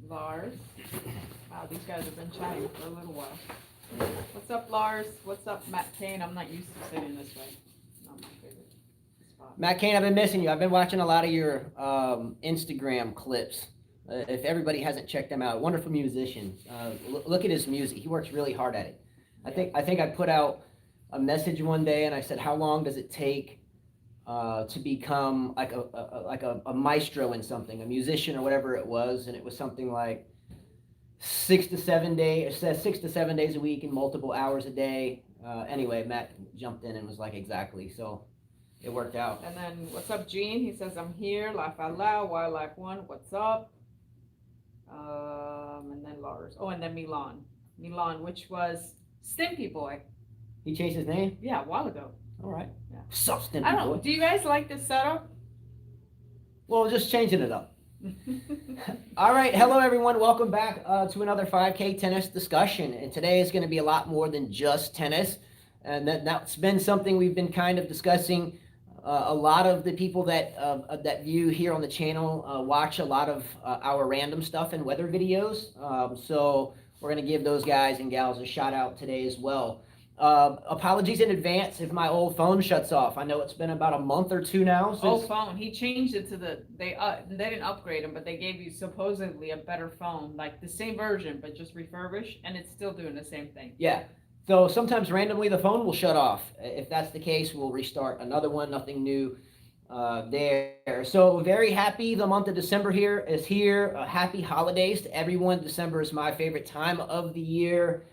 Lars. Wow, these guys have been chatting for a little while. What's up, Lars? What's up, Matt Kane? I'm not used to sitting this way. Not my favorite spot. Matt Kane, I've been missing you. I've been watching a lot of your Instagram clips. If everybody hasn't checked him out, wonderful musician. Look at his music. He works really hard at it. I think I put out a message one day and I said, how long does it take to become like a maestro in something, a musician or whatever it was? And it was something like 6 to 7 days. It says 6 to 7 days a week and multiple hours a day. Anyway, Matt jumped in and was like, exactly. So it worked out. And then, what's up, Gene? He says, I'm here. Laugh out loud. Wildlife One. What's up? And then Lars. Oh, and then Milan. Milan, which was Stimpy Boy. He changed his name? Yeah, a while ago. All right. Yeah. So Stimpy I don't know. Boy. Do you guys like this setup? Well, just changing it up. All right. Hello, everyone. Welcome back to another 5K tennis discussion. And today is going to be a lot more than just tennis. And that's been something we've been kind of discussing. A lot of the people that view here on the channel watch a lot of our random stuff and weather videos. So we're going to give those guys and gals a shout out today as well. Apologies in advance if my old phone shuts off. I know it's been about a month or two now. Since... Old phone. He changed it to they didn't upgrade him, but they gave you supposedly a better phone, like the same version, but just refurbished, and it's still doing the same thing. Yeah. So sometimes randomly the phone will shut off. If that's the case, we'll restart another one. Nothing new there. So very happy the month of December is here. Happy holidays to everyone. December is my favorite time of the year.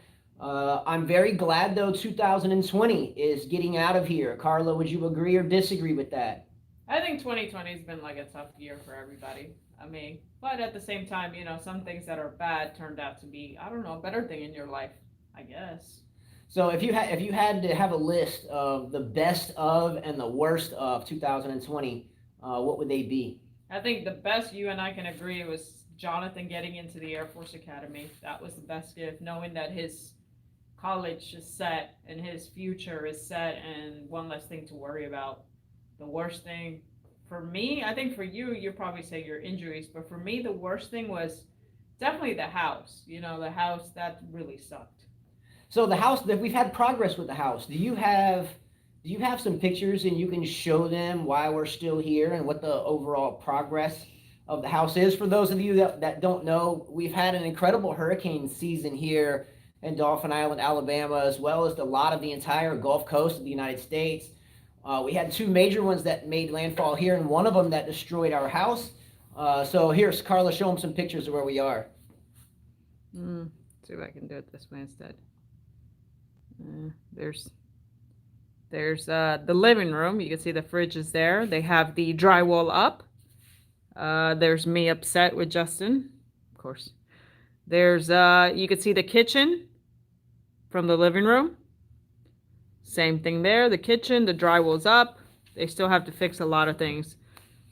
I'm very glad, though, 2020 is getting out of here. Carla, would you agree or disagree with that? I think 2020 has been like a tough year for everybody. I mean, but at the same time, some things that are bad turned out to be, I don't know, a better thing in your life, I guess. So if you had to have a list of the best of and the worst of 2020, what would they be? I think the best, you and I can agree, was Jonathan getting into the Air Force Academy. That was the best gift, knowing that his college is set and his future is set and one less thing to worry about. The worst thing for me, I think for you probably say your injuries, but for me the worst thing was definitely the house. The house, that really sucked. So the house, we've had progress with the house. Do you have some pictures and you can show them why we're still here and what the overall progress of the house is? For those of you that don't know, we've had an incredible hurricane season here in Dauphin Island, Alabama, as well as a lot of the entire Gulf Coast of the United States. We had two major ones that made landfall here, and one of them that destroyed our house. So here's Carla, show them some pictures of where we are. See if I can do it this way instead. There's the living room. You can see the fridge is there. They have the drywall up. There's me upset with Justin, of course. There's you can see the kitchen from the living room. Same thing there. The kitchen, the drywall's up. They still have to fix a lot of things.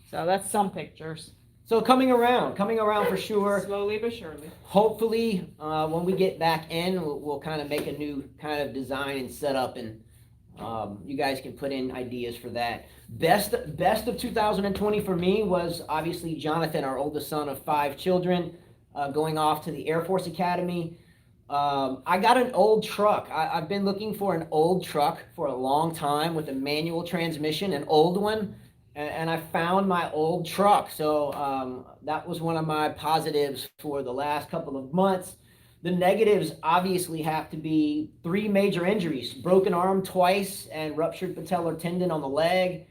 So that's some pictures. So coming around for sure. Slowly but surely. Hopefully, when we get back in, we'll kind of make a new kind of design and setup, and you guys can put in ideas for that. Best of 2020 for me was obviously Jonathan, our oldest son of 5 children, going off to the Air Force Academy. I got an old truck. I've been looking for an old truck for a long time with a manual transmission, an old one. And I found my old truck. So that was one of my positives for the last couple of months. The negatives obviously have to be 3 major injuries: broken arm twice and ruptured patellar tendon on the leg.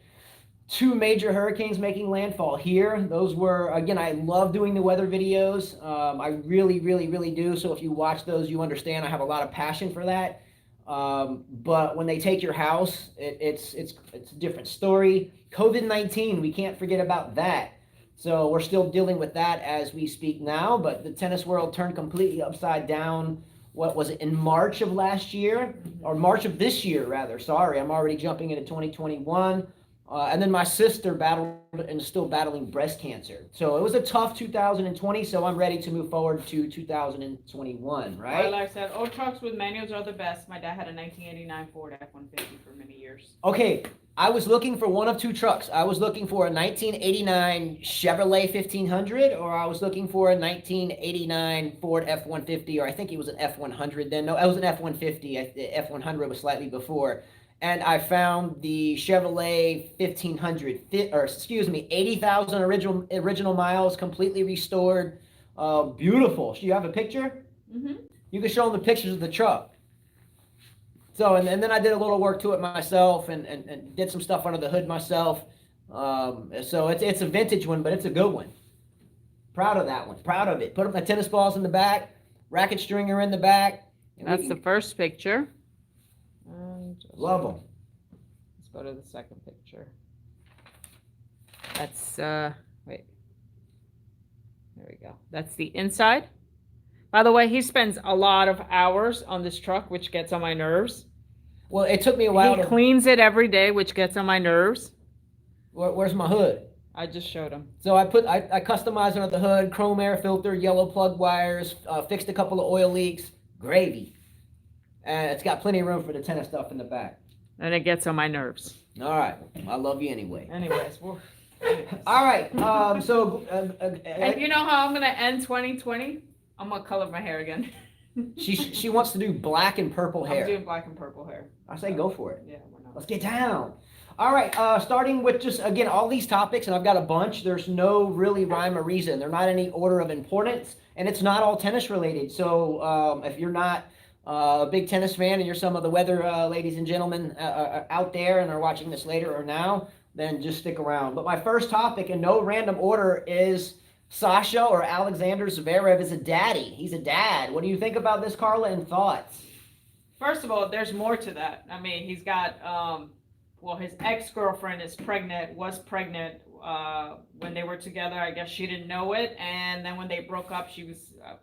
2 major hurricanes making landfall here. Those were, again, I love doing the weather videos. I really, really, really do. So if you watch those, you understand I have a lot of passion for that. But when they take your house, it's a different story. COVID-19, we can't forget about that. So we're still dealing with that as we speak now, but the tennis world turned completely upside down. What was it, in March of last year? Or March of this year, rather. Sorry, I'm already jumping into 2021. And then my sister battled and is still battling breast cancer. So it was a tough 2020, so I'm ready to move forward to 2021, right? Like I said, old trucks with manuals are the best. My dad had a 1989 Ford F-150 for many years. Okay, I was looking for one of two trucks. I was looking for a 1989 Chevrolet 1500, or I was looking for a 1989 Ford F-150, or I think it was an F-100 then. No, it was an F-150. The F-100 was slightly before. And I found the Chevrolet 1500, or excuse me, 80,000 original miles, completely restored. Beautiful. Do you have a picture? Mm-hmm. You can show them the pictures of the truck. So, and then I did a little work to it myself and did some stuff under the hood myself. So it's a vintage one, but it's a good one. Proud of that one. Proud of it. Put my tennis balls in the back, racket stringer in the back. That's the first picture. Love them. Let's go to the second picture. That's, wait. There we go. That's the inside. By the way, he spends a lot of hours on this truck, which gets on my nerves. Well, it took me a while. He cleans it every day, which gets on my nerves. Where's my hood? I just showed him. So I customized under the hood, chrome air filter, yellow plug wires, fixed a couple of oil leaks, gravy. And it's got plenty of room for the tennis stuff in the back. And it gets on my nerves. All right. I love you anyway. Anyways. All right. And you know how I'm going to end 2020? I'm going to color my hair again. She wants to do black and purple hair. I'm doing black and purple hair. I say go for it. Yeah, why not? Let's get down. All right, starting with just, again, all these topics, and I've got a bunch. There's no really rhyme or reason. They're not any order of importance, and it's not all tennis related. So if you're not a big tennis fan and you're some of the weather ladies and gentlemen out there and are watching this later or now, then just stick around. But my first topic, in no random order, is Sasha or Alexander Zverev is a daddy. He's a dad. What do you think about this, Carla, and thoughts? First of all, there's more to that. I mean, he's got, his ex-girlfriend was pregnant when they were together. I guess she didn't know it. And then when they broke up, she was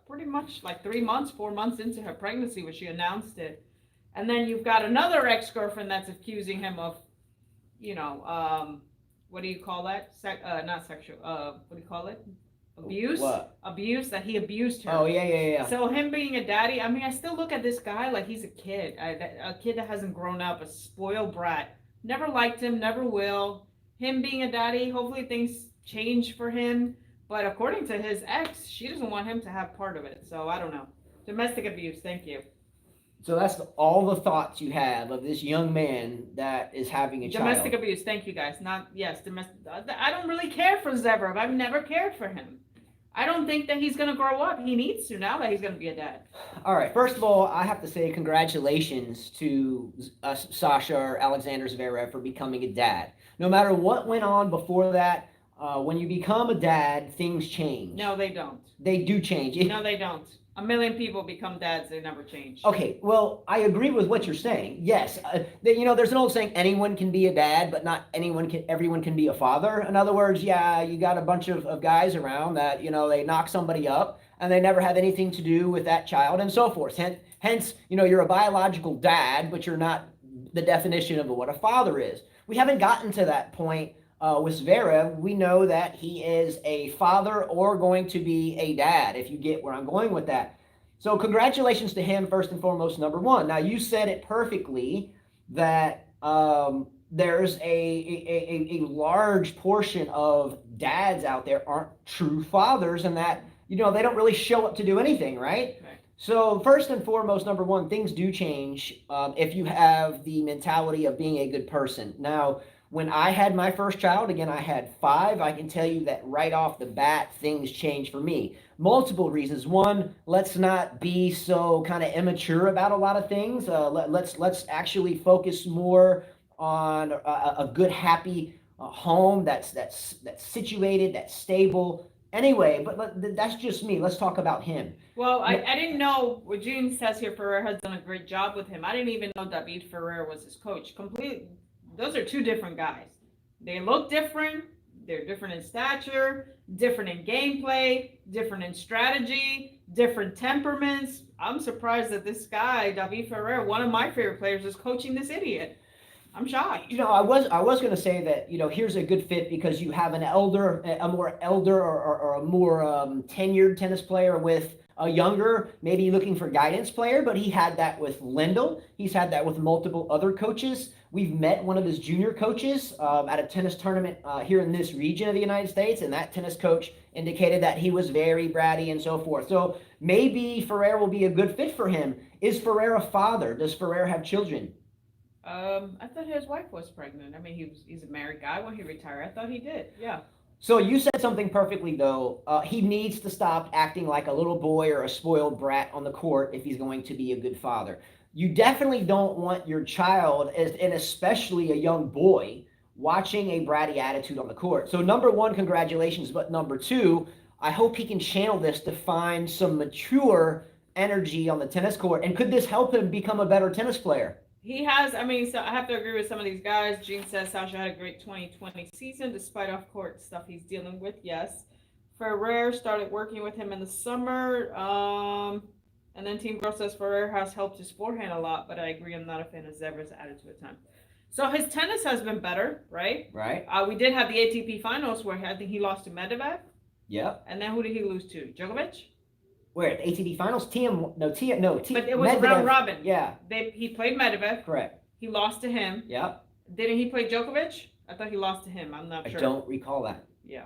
pretty much like 4 months into her pregnancy when she announced it. And then you've got another ex-girlfriend that's accusing him of, what do you call that? Not sexual, what do you call it? Abuse? What? Abuse, that he abused her. Oh, yeah. So him being a daddy, I mean, I still look at this guy like he's a kid. A kid that hasn't grown up, a spoiled brat. Never liked him, never will. Him being a daddy, hopefully things change for him. But according to his ex, she doesn't want him to have part of it. So I don't know. Domestic abuse, thank you. So that's all the thoughts you have of this young man that is having a child. Domestic abuse, thank you guys. Domestic. I don't really care for Zverev. I've never cared for him. I don't think that he's going to grow up. He needs to now that he's going to be a dad. All right. First of all, I have to say congratulations to Sasha or Alexander Zverev for becoming a dad. No matter what went on before that, when you become a dad, things change. No, they don't. They do change. No, they don't. 1 million people become dads. They never change. Okay, well, I agree with what you're saying. Yes, there's an old saying: anyone can be a dad, but not everyone can be a father. In other words, yeah, you got a bunch of guys around that they knock somebody up and they never have anything to do with that child and so forth. Hence, you're a biological dad, but you're not the definition of what a father is. We haven't gotten to that point. With Zverev, we know that he is a father or going to be a dad, if you get where I'm going with that. So congratulations to him, first and foremost, number one. Now, you said it perfectly that there's a large portion of dads out there aren't true fathers and that, they don't really show up to do anything, right? So first and foremost, number one, things do change if you have the mentality of being a good person. Now, when I had my first child, again, I had 5. I can tell you that right off the bat, things changed for me. Multiple reasons. One, let's not be so kind of immature about a lot of things. Let's actually focus more on a good, happy home that's situated, that's stable. Anyway, but that's just me. Let's talk about him. Well, I didn't know. What June says here, Ferrer has done a great job with him. I didn't even know David Ferrer was his coach. Those are two different guys. They look different. They're different in stature, different in gameplay, different in strategy, different temperaments. I'm surprised that this guy, David Ferrer, one of my favorite players, is coaching this idiot. I'm shocked. I was going to say that, here's a good fit because you have a more elder or a more tenured tennis player with a younger, maybe looking for guidance player, but he had that with Lendl. He's had that with multiple other coaches. We've met one of his junior coaches at a tennis tournament here in this region of the United States, and that tennis coach indicated that he was very bratty and so forth. So maybe Federer will be a good fit for him. Is Federer a father? Does Federer have children? I thought his wife was pregnant. I mean, he's a married guy when he retired. I thought he did. Yeah. So you said something perfectly, though. He needs to stop acting like a little boy or a spoiled brat on the court if he's going to be a good father. You definitely don't want your child, and especially a young boy, watching a bratty attitude on the court. So number one, congratulations. But number two, I hope he can channel this to find some mature energy on the tennis court. And could this help him become a better tennis player? He has, I mean, so I have to agree with some of these guys. Gene says Sasha had a great 2020 season despite off-court stuff he's dealing with. Yes. Federer started working with him in the summer. And then Team Girl says Federer has helped his forehand a lot, but I agree I'm not a fan of Zebr's attitude at times. So his tennis has been better, right? Right. We did have the ATP finals where I think he lost to Medvedev. Yep. And then who did he lose to? Djokovic? Where? The ATP finals? Thiem. But it was Medvedev. round robin. Yeah. He played Medvedev. Correct. He lost to him. Yep. Didn't he play Djokovic? I thought he lost to him. I'm not sure. I don't recall that. Yeah.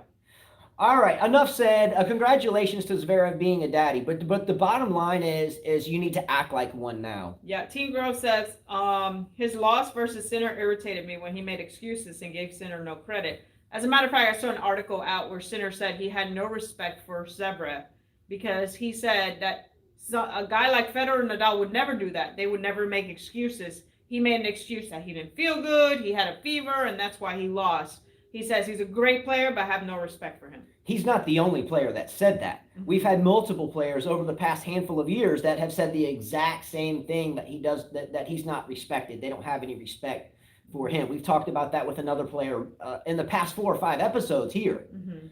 All right, enough said. Congratulations to Zverev being a daddy, but the bottom line is you need to act like one now. Yeah, Team Grove says his loss versus Sinner irritated me when he made excuses and gave Sinner no credit. As a matter of fact, I saw an article out where Sinner said he had no respect for Zverev because he said that a guy like Federer and Nadal would never do that. They would never make excuses. He made an excuse that he didn't feel good, he had a fever, and that's why he lost. He says he's a great player, but I have no respect for him. He's not the only player that said that. Mm-hmm. We've had multiple players over the past handful of years that have said the exact same thing, that he does, that he's not respected. They don't have any respect for him. We've talked about that with another player in the past 4 or 5 episodes here. Mm-hmm.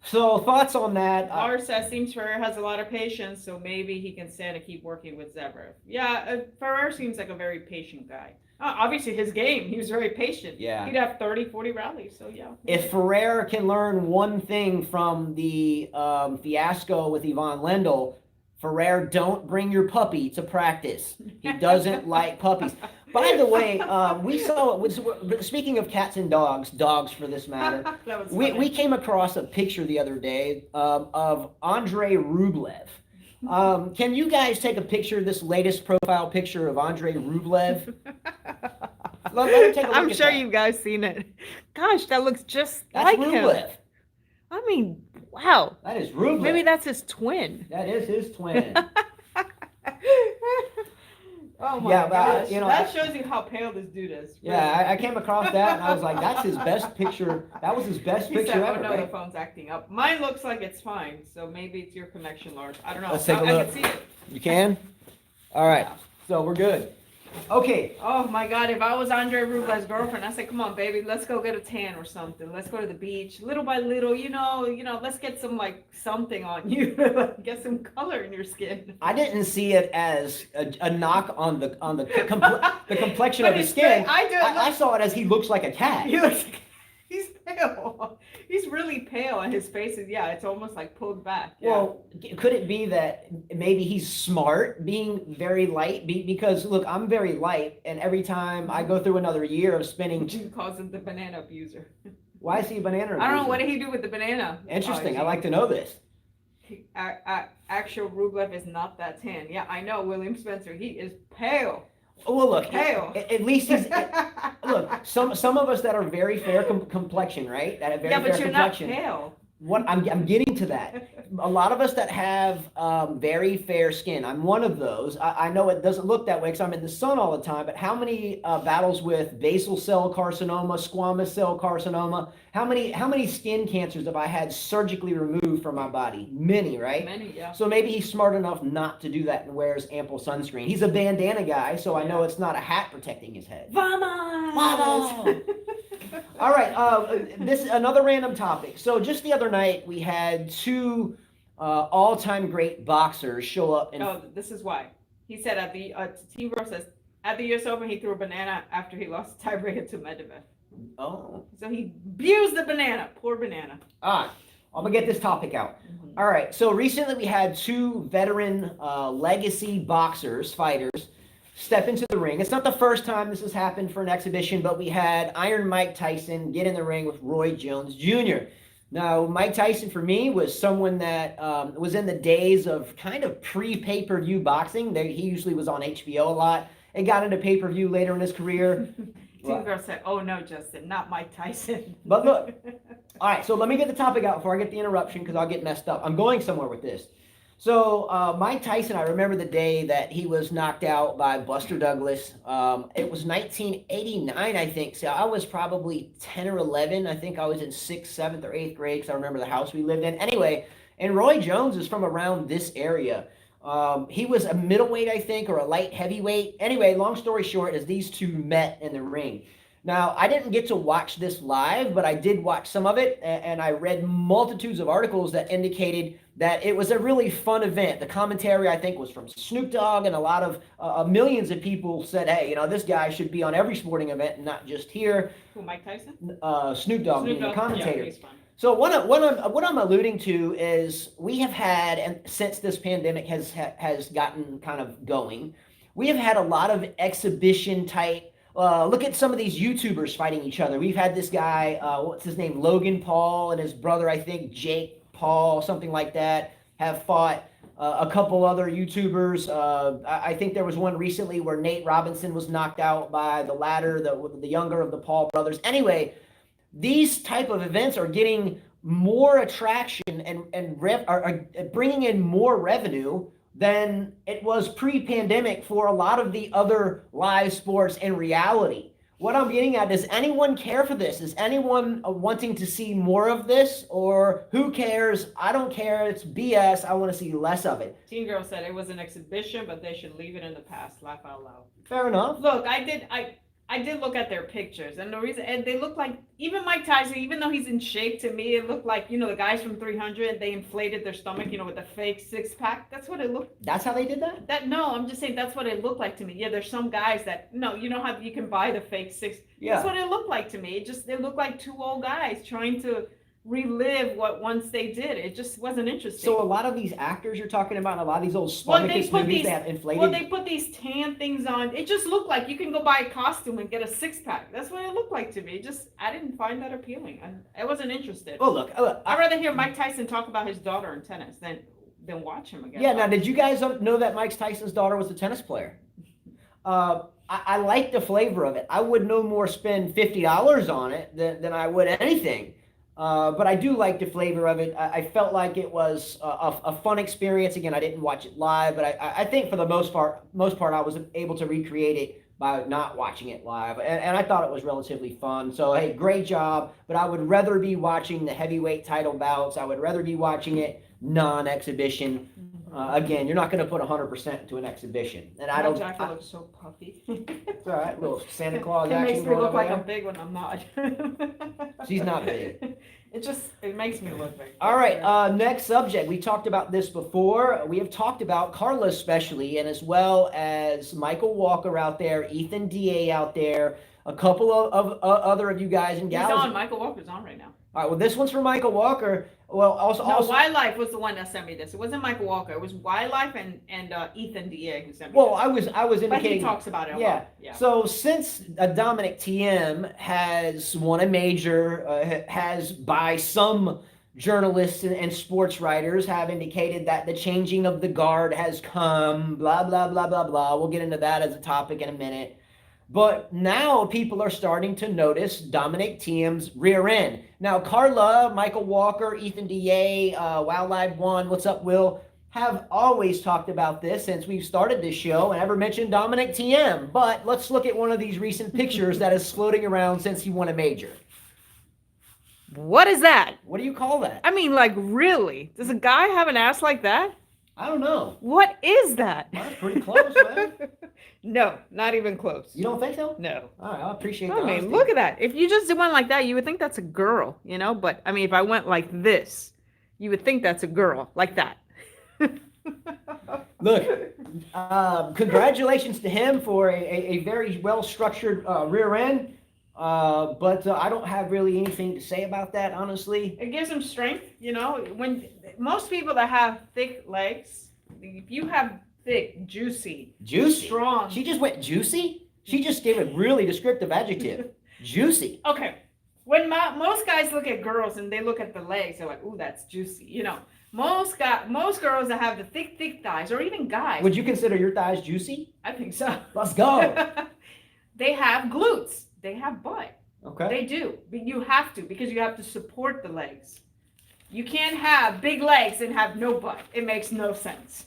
So thoughts on that? Lars says seems Ferrer has a lot of patience, so maybe he can stand and keep working with Zverev. Yeah, Ferrer seems like a very patient guy. Obviously, his game, he was very patient. Yeah. He'd have 30, 40 rallies, so yeah. If Federer can learn one thing from the fiasco with Ivan Lendl, Federer, don't bring your puppy to practice. He doesn't like puppies. By the way, we saw, speaking of cats and dogs for this matter, we came across a picture the other day of Andrei Rublev. Can you guys take a picture of this latest profile picture of Andrei Rublev? Let her take a look I'm at sure that. you guys seen it. Gosh, that looks just That's like Rublev. him. I mean, wow. That is Rublev. Maybe that's his twin. That is his twin. Oh my gosh. That shows you how pale this dude is. Really. Yeah, I came across that and I was like, that's his best picture. That was his best He picture said, ever. oh no, right? the phone's acting up. Mine looks like it's fine, so maybe it's your connection, Lars. I don't know. Let's take a I look. can see it. You can? All right. Yeah. So we're good. Okay. Oh my God, if I was Andrei Rublev's girlfriend, I'd say, come on, baby, let's go get a tan or something. Let's go to the beach. Little by little, you know, let's get some, like, something on you. Get some color in your skin. I didn't see it as a knock on the complexion of his skin. I saw it as he looks like a cat. He looks like, he's pale. He's really pale, and his face is, it's almost like pulled back. Yeah. Well, could it be that maybe he's smart, being very light? Because, look, I'm very light, and every time I go through another year of spinning... He calls him the banana abuser. Why is he a banana abuser? I don't know. What did he do with the banana? Interesting. I'd like to know this. Actual Rublev is not that tan. Yeah, I know. William Spencer, he is pale. Well, look, pale. At least he's... look, some of us that are very fair complexion, right? That have very fair complexion. Not pale. What I'm getting to that. A lot of us that have very fair skin. I'm one of those. I know it doesn't look that way because I'm in the sun all the time. But how many battles with basal cell carcinoma, squamous cell carcinoma? How many skin cancers have I had surgically removed from my body? Many, right? Many, yeah. So maybe he's smart enough not to do that and wears ample sunscreen. He's a bandana guy, so I know it's not a hat protecting his head. Vamos! Vamos! All right, this another random topic. So just the other night, we had 2 all-time great boxers show up. This is why. He said at the Team Bro says at the U.S. Open he threw a banana after he lost tiebreaker to Medvedev. Oh. So he abused the banana. Poor banana. I'm going to get this topic out. All right, so recently we had two veteran legacy boxers, fighters, step into the ring. It's not the first time this has happened for an exhibition, but we had Iron Mike Tyson get in the ring with Roy Jones Jr. Now, Mike Tyson, for me, was someone that was in the days of kind of pre-pay-per-view boxing. He usually was on HBO a lot and got into pay-per-view later in his career. Team girl said, "Oh no, Justin, not Mike Tyson." But look, all right, so let me get the topic out before I get the interruption because I'll get messed up. I'm going somewhere with this. So Mike Tyson, I remember the day that he was knocked out by Buster Douglas. It was 1989, I think. So I was probably 10 or 11. I think I was in 6th, 7th, or 8th grade because I remember the house we lived in. Anyway, and Roy Jones is from around this area. He was a middleweight, I think, or a light heavyweight. Anyway, long story short, is these two met in the ring. Now, I didn't get to watch this live, but I did watch some of it, and I read multitudes of articles that indicated that it was a really fun event. The commentary, I think, was from Snoop Dogg, and a lot of millions of people said, hey, this guy should be on every sporting event and not just here. Who, Mike Tyson? Snoop Dogg being the commentator. Yeah, he's fun. So what I'm alluding to is we have had, and since this pandemic has gotten kind of going, we have had a lot of exhibition type. Look at some of these YouTubers fighting each other. We've had this guy, what's his name, Logan Paul, and his brother, I think, Jake Paul, something like that, have fought. A couple other YouTubers. I think there was one recently where Nate Robinson was knocked out by the latter, the younger of the Paul brothers. Anyway, these type of events are getting more attraction and are bringing in more revenue than it was pre-pandemic for a lot of the other live sports in reality. What I'm getting at, does anyone care for this? Is anyone wanting to see more of this? Or who cares? I don't care. It's BS. I want to see less of it. Teen Girl said it was an exhibition, but they should leave it in the past. Laugh out loud. Fair enough. Look, I did look at their pictures, and the reason, and they look like, even Mike Tyson, even though he's in shape, to me, it looked like, the guys from 300, they inflated their stomach, with the fake six-pack. That's what it looked. That's how they did that? No, I'm just saying that's what it looked like to me. Yeah, there's some guys that, no, you know how you can buy the fake six. Yeah. That's what it looked like to me. It looked like two old guys trying to relive what once they did. It just wasn't interesting. So a lot of these actors you're talking about, a lot of these old Spartacus movies, they have inflated. Well, they put these tan things on. It just looked like you can go buy a costume and get a six-pack. That's what it looked like to me. I didn't find that appealing. I wasn't interested. Well, look, I'd rather hear Mike Tyson talk about his daughter in tennis than watch him again. Yeah, now, did you guys know that Mike Tyson's daughter was a tennis player? I like the flavor of it. I would no more spend $50 on it than I would anything. But I do like the flavor of it. I felt like it was a fun experience. Again, I didn't watch it live, but I think for the most part, I was able to recreate it by not watching it live. And I thought it was relatively fun. So, hey, great job. But I would rather be watching the heavyweight title bouts. I would rather be watching it non-exhibition. Again, you're not going to put 100% into an exhibition. And I don't. Jacket looks so puffy. It's all right, little Santa Claus it action makes me going look over like there. I'm big when I'm not. She's not big. It makes me look big. All right, next subject. We talked about this before. We have talked about Carla especially, and as well as Michael Walker out there, Ethan DA out there, a couple of other of you guys and gals. He's on. Michael Walker's on right now. All right, well, this one's for Michael Walker. Well, also Wildlife was the one that sent me this. It wasn't Michael Walker. It was Wildlife and Ethan DA who sent me well, this. I was indicating. But he talks about it a lot. Yeah. So since Dominic Thiem has won a major, has by some journalists and sports writers have indicated that the changing of the guard has come, blah, blah, blah, blah, blah. We'll get into that as a topic in a minute. But now people are starting to notice Dominic Thiem's rear end. Now, Carla, Michael Walker, Ethan DA, Wildlife One, what's up, Will, have always talked about this since we've started this show and never mentioned Dominic Thiem. But let's look at one of these recent pictures that is floating around since he won a major. What is that? What do you call that? I mean, like, really? Does a guy have an ass like that? I don't know. What is that? That's pretty close, man. No, not even close. You don't think so? No. All right, I appreciate that. I mean, look at that. If you just went like that, you would think that's a girl, But, I mean, if I went like this, you would think that's a girl, like that. Look, congratulations to him for a very well-structured rear end. But I don't have really anything to say about that, honestly. It gives them strength, you know. When most people that have thick legs, if you have thick, juicy, strong. She just went juicy? She just gave a really descriptive adjective. Juicy. Okay. When most guys look at girls and they look at the legs, they're like, "Ooh, that's juicy." You know, most girls that have the thick thighs, or even guys. Would you consider your thighs juicy? I think so. Let's go. They have glutes. They have butt. Okay. They do. But you have to, because you have to support the legs. You can't have big legs and have no butt. It makes no sense.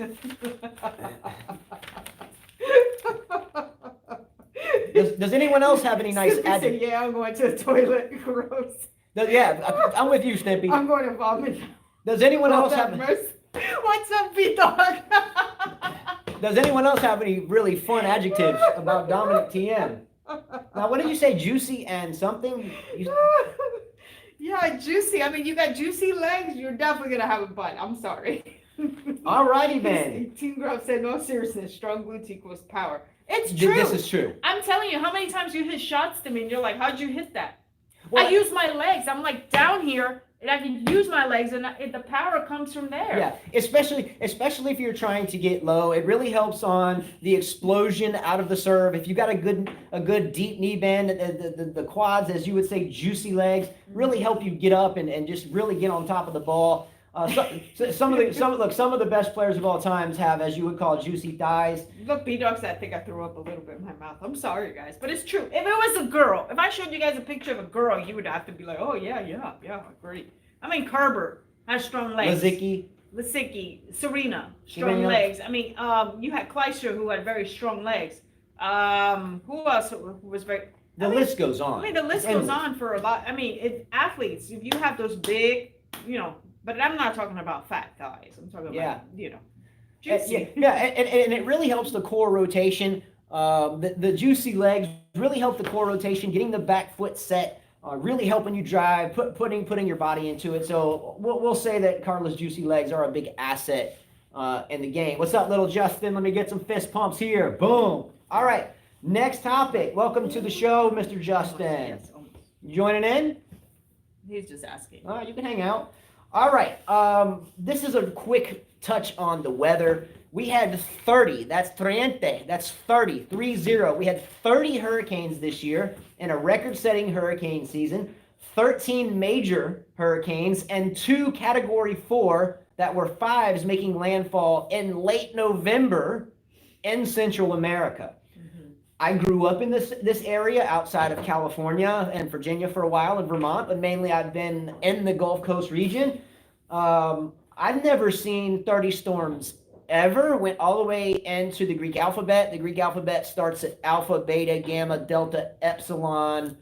Does anyone else have any nice adjectives? Yeah, I'm going to the toilet. Gross. Yeah, I'm with you, Snippy. I'm going to vomit. Does anyone else have? What's up, B-Dog? Does anyone else have any really fun adjectives about Dominic Thiem? Now, what did you say? Juicy and something? Yeah, juicy. I mean, you got juicy legs. You're definitely gonna have a butt. I'm sorry. Alrighty then. Team Grove said, "No seriousness. Strong glutes equals power." It's true. This is true. I'm telling you, how many times you hit shots to me, and you're like, "How'd you hit that?" Well, I use my legs. I'm like down here, and I can use my legs, and the power comes from there. Yeah, especially if you're trying to get low, it really helps on the explosion out of the serve. If you got a good deep knee bend, the quads, as you would say, juicy legs, really help you get up and just really get on top of the ball. Some of the best players of all times have, as you would call, juicy thighs. Look, B-Dogs, I think I threw up a little bit in my mouth. I'm sorry, guys, but it's true. If it was a girl, if I showed you guys a picture of a girl, you would have to be like, "Oh yeah, great." I mean, Kerber has strong legs. Lisicki, Serena, strong legs. I mean, you had Kleister, who had very strong legs. Who else who was very? The list goes on. I mean, the list goes on for a lot. I mean, athletes, if you have those big, you know. But I'm not talking about fat thighs. I'm talking about, you know, juicy. And it really helps the core rotation. The juicy legs really help the core rotation, getting the back foot set, really helping you drive, putting your body into it. So we'll say that Carla's juicy legs are a big asset in the game. What's up, little Justin? Let me get some fist pumps here. Boom. All right. Next topic. Welcome to the show, Mr. Justin. Yes. You joining in? He's just asking. All right, you can hang out. All right, this is a quick touch on the weather. We had 30, that's 30. We had 30 hurricanes this year in a record-setting hurricane season, 13 major hurricanes, and 2 Category 4 that were 5s making landfall in late November in Central America. I grew up in this area outside of California and Virginia for a while, in Vermont, but mainly I've been in the Gulf Coast region. I've never seen 30 storms ever. Went all the way into the Greek alphabet. The Greek alphabet starts at alpha, beta, gamma, delta, epsilon,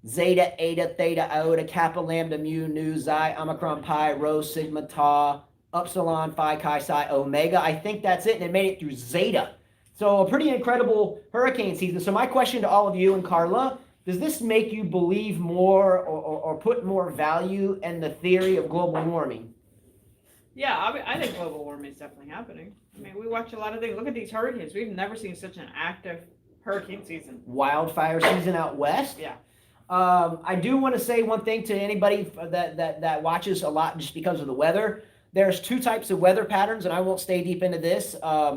zeta, eta, theta, iota, kappa, lambda, mu, nu, xi, omicron, pi, rho, sigma, tau, upsilon, phi, chi, psi, omega. I think that's it, and it made it through zeta. So a pretty incredible hurricane season. So my question to all of you and Carla, does this make you believe more or put more value in the theory of global warming? Yeah, I think global warming is definitely happening. I mean, we watch a lot of things. Look at these hurricanes. We've never seen such an active hurricane season. Wildfire season out west? Yeah. I do want to say one thing to anybody that watches a lot just because of the weather. There's 2 types of weather patterns, and I won't stay deep into this.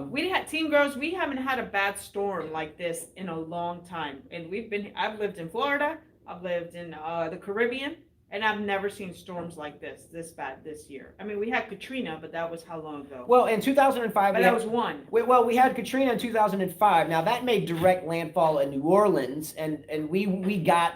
We had Team Girls. We haven't had a bad storm like this in a long time, and I've lived in Florida. I've lived in the Caribbean, and I've never seen storms like this bad this year. I mean, we had Katrina, but that was how long ago? Well, in 2005, that was one. We had Katrina in 2005. Now that made direct landfall in New Orleans, and we got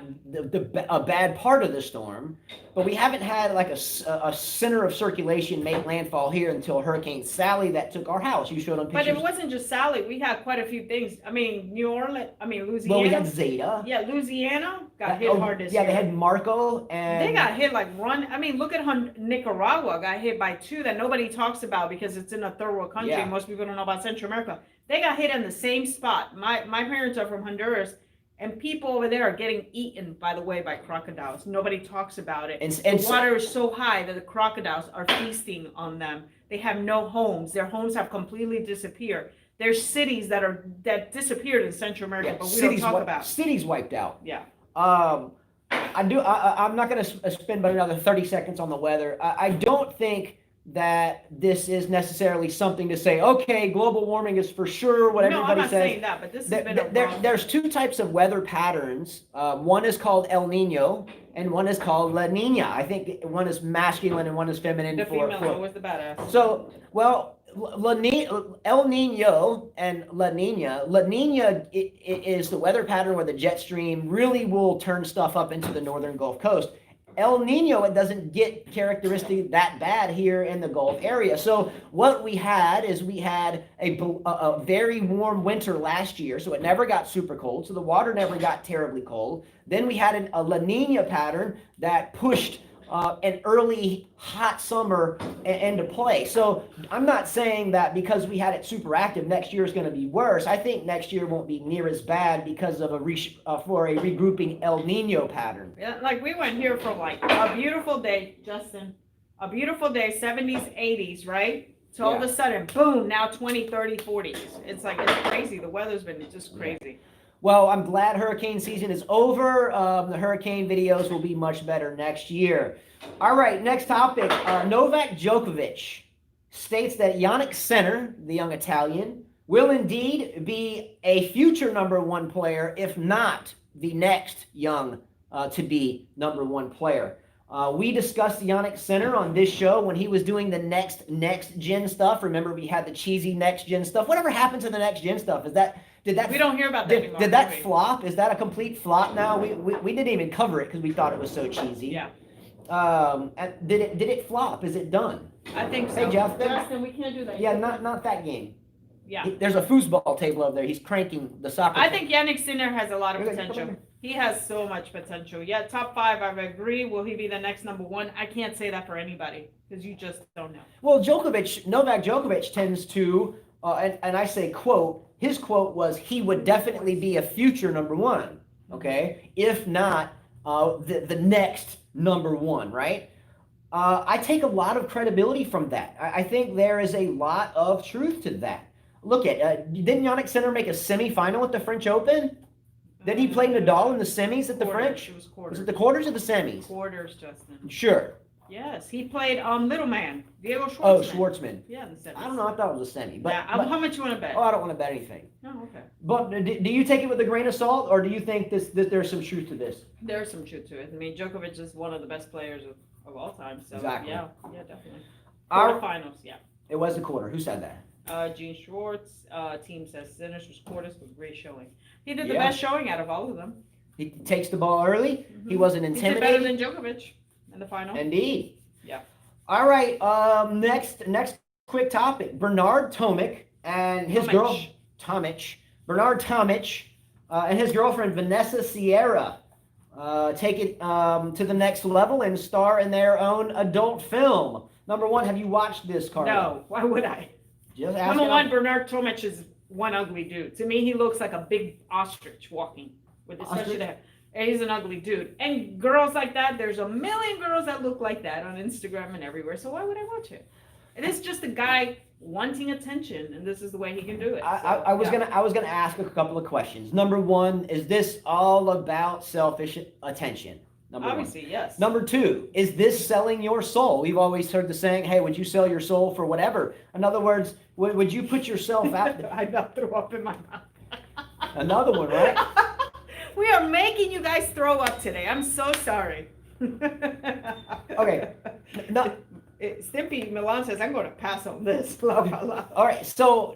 a bad part of the storm. But we haven't had like a center of circulation make landfall here until Hurricane Sally that took our house. You showed on pictures. But it wasn't just Sally. We had quite a few things. I mean, Louisiana. Well, we had Zeta. Yeah, Louisiana got hit hard this year. Yeah, they had Marco and... They got hit like I mean, look at how Nicaragua got hit by 2 that nobody talks about because it's in a third world country. Yeah. Most people don't know about Central America. They got hit in the same spot. My parents are from Honduras. And people over there are getting eaten, by the way, by crocodiles. Nobody talks about it. And the water is so high that the crocodiles are feasting on them. They have no homes. Their homes have completely disappeared. There's cities that disappeared in Central America, but we don't talk about. Cities wiped out. Yeah. I'm not going to spend but another 30 seconds on the weather. I don't think that this is necessarily something to say, okay, global warming is for sure what No, I'm everybody not says. saying that, but this has been a rough. There's two types of weather patterns. One is called El Nino, and one is called La Nina. I think one is masculine and one is feminine. The female always the badass. So, well, El Nino and La Nina. La Nina is the weather pattern where the jet stream really will turn stuff up into the northern Gulf Coast. El Nino, it doesn't get characteristic that bad here in the Gulf area. So what we had is we had a very warm winter last year, so it never got super cold, so the water never got terribly cold. Then we had a La Nina pattern that pushed an early hot summer into play. So I'm not saying that because we had it super active, next year is going to be worse. I think next year won't be near as bad because of for a regrouping El Nino pattern. Yeah, like we went here for like a beautiful day, Justin, a beautiful day, 70s, 80s, right? So all of a sudden, boom, now 20, 30, 40s. It's like, it's crazy. The weather's been just crazy. Yeah. Well, I'm glad hurricane season is over. The hurricane videos will be much better next year. All right, next topic. Novak Djokovic states that Yannick Sinner, the young Italian, will indeed be a future #1 player, if not the next young to be #1 player. We discussed Yannick Sinner on this show when he was doing the next gen stuff. Remember, we had the cheesy next gen stuff. Whatever happened to the next gen stuff? We don't hear about that anymore. Did that flop? Is that a complete flop now? We didn't even cover it because we thought it was so cheesy. Yeah. And did it flop? Is it done? I think so. Hey, Jeff. Justin, we can't do that. Yeah, not that game. Yeah. There's a foosball table over there. He's cranking the soccer. I think Yannick Sinner has a lot of potential. He has so much potential. Yeah, top 5, I agree. Will he be the next #1? I can't say that for anybody because you just don't know. Well, Novak Djokovic tends to, and I say quote, his quote was, he would definitely be a future #1, okay? If not the next #1, right? I take a lot of credibility from that. I think there is a lot of truth to that. Look didn't Yannick Sinner make a semifinal at the French Open? Did he play Nadal in the semis at the French? It was quarters. Was it the quarters or the semis? Quarters, Justin. Sure. Yes, he played little man, Diego Schwartzman. Oh, Schwartzman. Yeah, in the semis. I don't know. I thought it was a semi. But, how much you want to bet? Oh, I don't want to bet anything. Oh, okay. But do you take it with a grain of salt, or do you think that there's some truth to this? There's some truth to it. I mean, Djokovic is one of the best players of all time. So exactly. Yeah, definitely. Quarterfinals, yeah. It was a quarter. Who said that? Gene Schwartz. Team says Sinner's was quarters, but great showing. He did the best showing out of all of them. He takes the ball early. Mm-hmm. He wasn't intimidated. He did better than Djokovic in the final. Indeed. Yeah. All right. Next quick topic. Bernard Tomic and his girl Tomic. Bernard Tomic and his girlfriend Vanessa Sierra take it to the next level and star in their own adult film. #1, have you watched this, Carla? No. Why would I? Just #1, Bernard Tomic is one ugly dude. To me, he looks like a big ostrich walking with especially that. He's an ugly dude. And girls like that, there's a million girls that look like that on Instagram and everywhere. So why would I watch it? It is just a guy wanting attention, and this is the way he can do it. I was gonna ask a couple of questions. #1, is this all about selfish attention? Obviously, yes. #2, is this selling your soul? We've always heard the saying, hey, would you sell your soul for whatever? In other words, would you put yourself out there? I about threw up in my mouth. Another one, right? We are making you guys throw up today. I'm so sorry. Okay. No. Stimpy Milan says, I'm going to pass on this. Blah, blah, blah. All right. So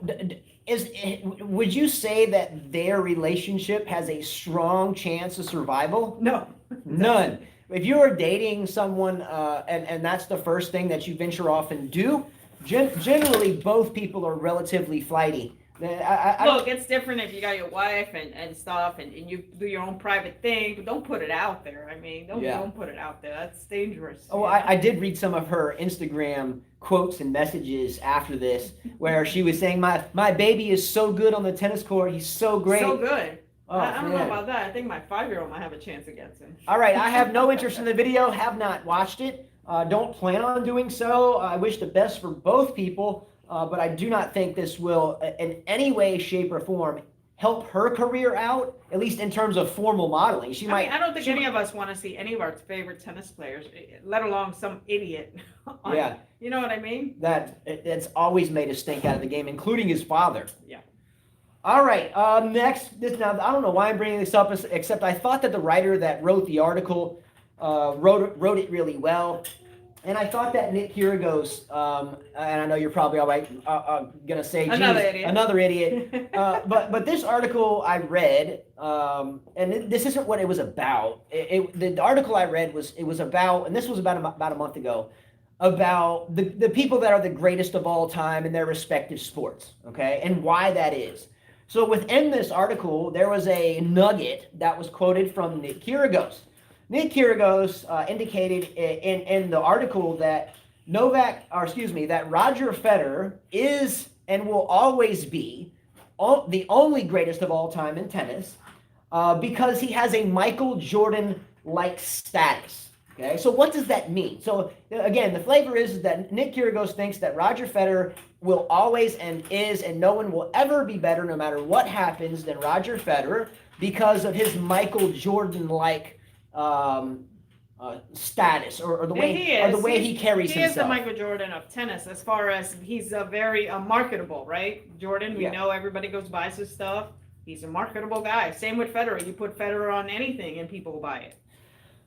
would you say that their relationship has a strong chance of survival? No. None. If you are dating someone and that's the first thing that you venture off and do, generally both people are relatively flighty. Look, it's different if you got your wife and stuff and you do your own private thing, but don't put it out there. I mean, don't put it out there. That's dangerous. Oh, I did read some of her Instagram quotes and messages after this where she was saying, my baby is so good on the tennis court. He's so great. So good. Oh, I don't know about that. I think my 5-year-old might have a chance against him. All right. I have no interest in the video. Have not watched it. Don't plan on doing so. I wish the best for both people. But I do not think this will, in any way, shape, or form, help her career out, at least in terms of formal modeling. She might. I don't think any of us want to see any of our favorite tennis players, let alone some idiot. Yeah. You know what I mean? That's always made a stink out of the game, including his father. Yeah. All right. Next, now I don't know why I'm bringing this up, except I thought that the writer that wrote the article wrote it really well. And I thought that Nick Kyrgios, and I know you're probably all right, gonna say another idiot. But this article I read, and this isn't what it was about. The article I read was about, and this was about a month ago, about the people that are the greatest of all time in their respective sports, okay, and why that is. So within this article, there was a nugget that was quoted from Nick Kyrgios. Nick Kyrgios indicated in the article that that Roger Federer is and will always be the only greatest of all time in tennis because he has a Michael Jordan-like status. Okay, so what does that mean? So again, the flavor is that Nick Kyrgios thinks that Roger Federer will always and is, and no one will ever be better, no matter what happens, than Roger Federer because of his Michael Jordan-like status or the way he carries himself. He is the Michael Jordan of tennis, as far as he's a very marketable, right? Jordan, we know everybody goes buys his stuff. He's a marketable guy. Same with Federer. You put Federer on anything and people will buy it.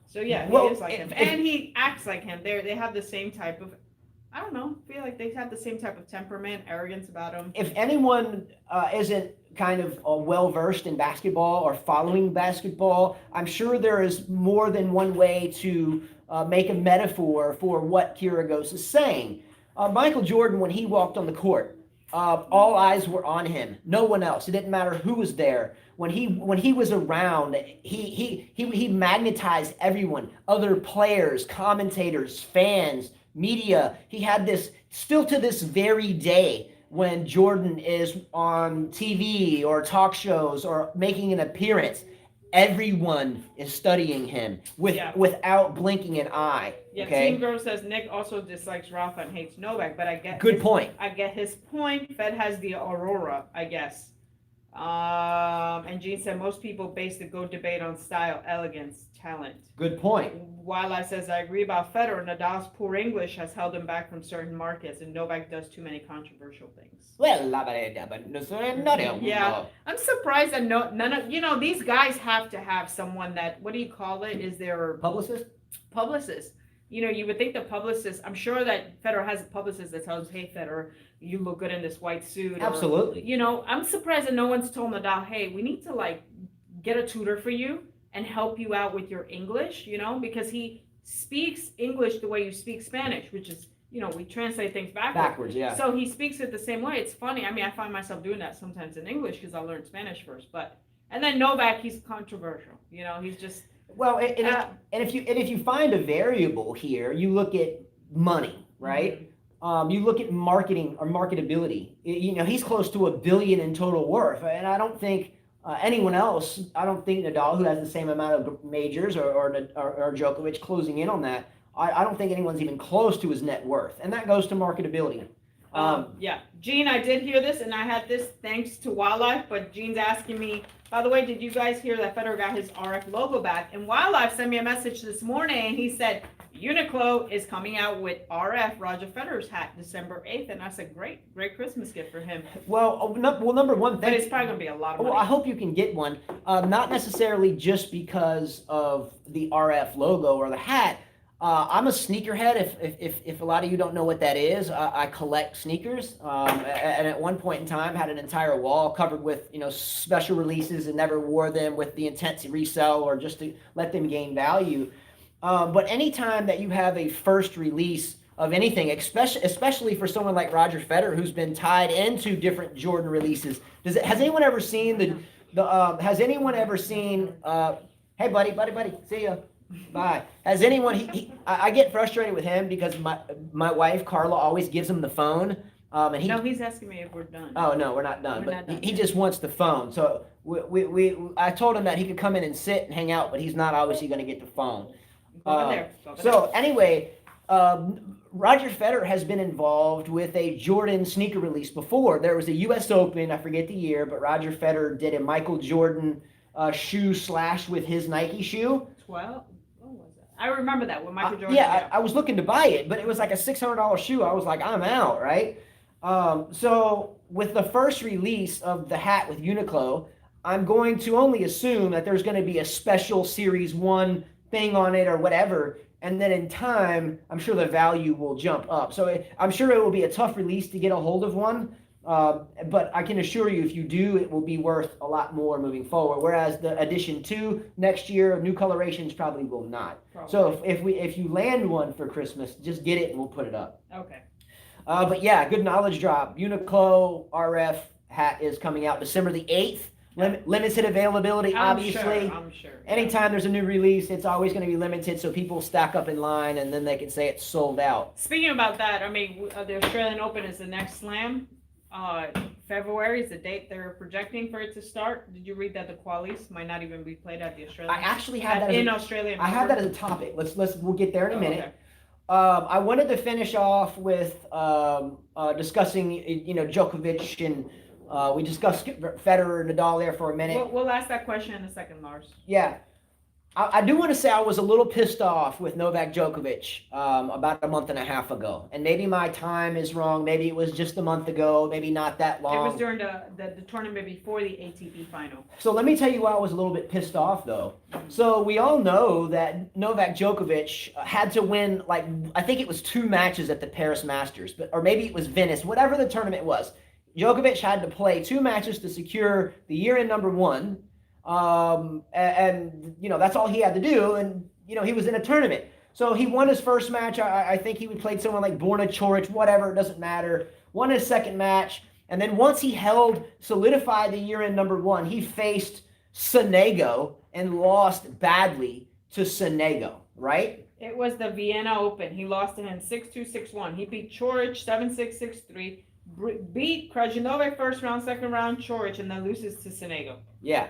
So yeah, he is like him, and he acts like him. They have the same type of, I don't know, feel like they have the same type of temperament, arrogance about them. If anyone isn't kind of well-versed in basketball or following basketball, I'm sure there is more than one way to make a metaphor for what Kyrgios is saying. Michael Jordan, when he walked on the court, all eyes were on him. No one else. It didn't matter who was there. When he was around, he magnetized everyone, other players, commentators, fans, media. He had this, still to this very day, when Jordan is on TV or talk shows or making an appearance, everyone is studying him without blinking an eye. Yeah, okay? Team Girl says Nick also dislikes Rafa and hates Novak, but I get point. I get his point. Fed has the Aurora, I guess. And Gene said most people base the GOAT debate on style, elegance, talent. Good point. Wildlife says I agree about Federer. Nadal's poor English has held him back from certain markets, and Novak does too many controversial things. Well, yeah, I'm surprised that none of these guys have to have someone that, what do you call it? Is there publicist? You would think the publicist, I'm sure that Federer has a publicist that tells, hey, Federer, you look good in this white suit. Absolutely. I'm surprised that no one's told Nadal, hey, we need to get a tutor for you and help you out with your English, because he speaks English the way you speak Spanish, which is, we translate things backwards. Yeah. So he speaks it the same way. It's funny. I mean, I find myself doing that sometimes in English because I learned Spanish first. And then Novak, he's controversial. He's just. Well, and if you find a variable here, you look at money, right? Mm-hmm. You look at marketing or marketability. He's close to $1 billion in total worth, and I don't think anyone else. I don't think Nadal, who has the same amount of majors, or Djokovic closing in on that. I don't think anyone's even close to his net worth, and that goes to marketability. Yeah, Gene, I did hear this, and I had this thanks to Wildlife, but Gene's asking me, by the way, did you guys hear that Federer got his RF logo back? And Wildlife sent me a message this morning, and he said, Uniqlo is coming out with RF Roger Federer's hat December 8th, and that's a great Christmas gift for him. Well, number one, but it's probably going to be a lot of money. Well, I hope you can get one, not necessarily just because of the RF logo or the hat. I'm a sneakerhead. If a lot of you don't know what that is, I collect sneakers. And at one point in time, had an entire wall covered with special releases and never wore them with the intent to resell or just to let them gain value. But anytime that you have a first release of anything, especially for someone like Roger Federer, who's been tied into different Jordan releases, has anyone ever seen Has anyone ever seen? Hey, buddy, see ya. Bye. Has anyone? I get frustrated with him because my wife Carla always gives him the phone. And he's asking me if we're done. Oh no, we're not done. He just wants the phone. So I told him that he could come in and sit and hang out, but he's not obviously going to get the phone. Go there. So anyway, Roger Federer has been involved with a Jordan sneaker release before. There was a U.S. Open, I forget the year, but Roger Federer did a Michael Jordan shoe slash with his Nike shoe. 12? What was that? I remember that with Michael Jordan. Yeah, I was looking to buy it, but it was like a $600 shoe. I was like, I'm out, right? So with the first release of the hat with Uniqlo, I'm going to only assume that there's going to be a special Series 1 thing on it or whatever. And then in time, I'm sure the value will jump up. So I'm sure it will be a tough release to get a hold of one. But I can assure you, if you do, it will be worth a lot more moving forward. Whereas the edition 2 next year, new colorations probably will not. Probably. So if you land one for Christmas, just get it and we'll put it up. Okay. But yeah, good knowledge drop. Uniqlo RF hat is coming out December the 8th. Limited availability, obviously. I'm sure. Anytime there's a new release, it's always going to be limited, so people stack up in line, and then they can say it's sold out. Speaking about that, I mean, the Australian Open is the next slam. February is the date they're projecting for it to start. Did you read that the qualies might not even be played at the Australian? I actually have that in Australia. I have that as a topic. We'll get there in a minute. Okay. I wanted to finish off with discussing, Djokovic, and we discussed Federer, Nadal there for a minute. We'll ask that question in a second, Lars. Yeah. I do want to say I was a little pissed off with Novak Djokovic about a month and a half ago. And maybe my time is wrong. Maybe it was just a month ago. Maybe not that long. It was during the tournament before the ATP final. So let me tell you why I was a little bit pissed off, though. So we all know that Novak Djokovic had to win, I think it was 2 matches at the Paris Masters, or maybe it was Venice, whatever the tournament was. Djokovic had to play 2 matches to secure the year-end number 1. And that's all he had to do. And, he was in a tournament. So he won his first match. I think he played someone like Borna Coric, whatever, it doesn't matter. Won his second match. And then once he solidified the year-end number 1, he faced Sonego and lost badly to Sonego, right? It was the Vienna Open. He lost to him 6-2, 6-1. He beat Coric 7-6, 6-3. Beat Krajinovic first round, second round, Coric, and then loses to Sonego. Yeah.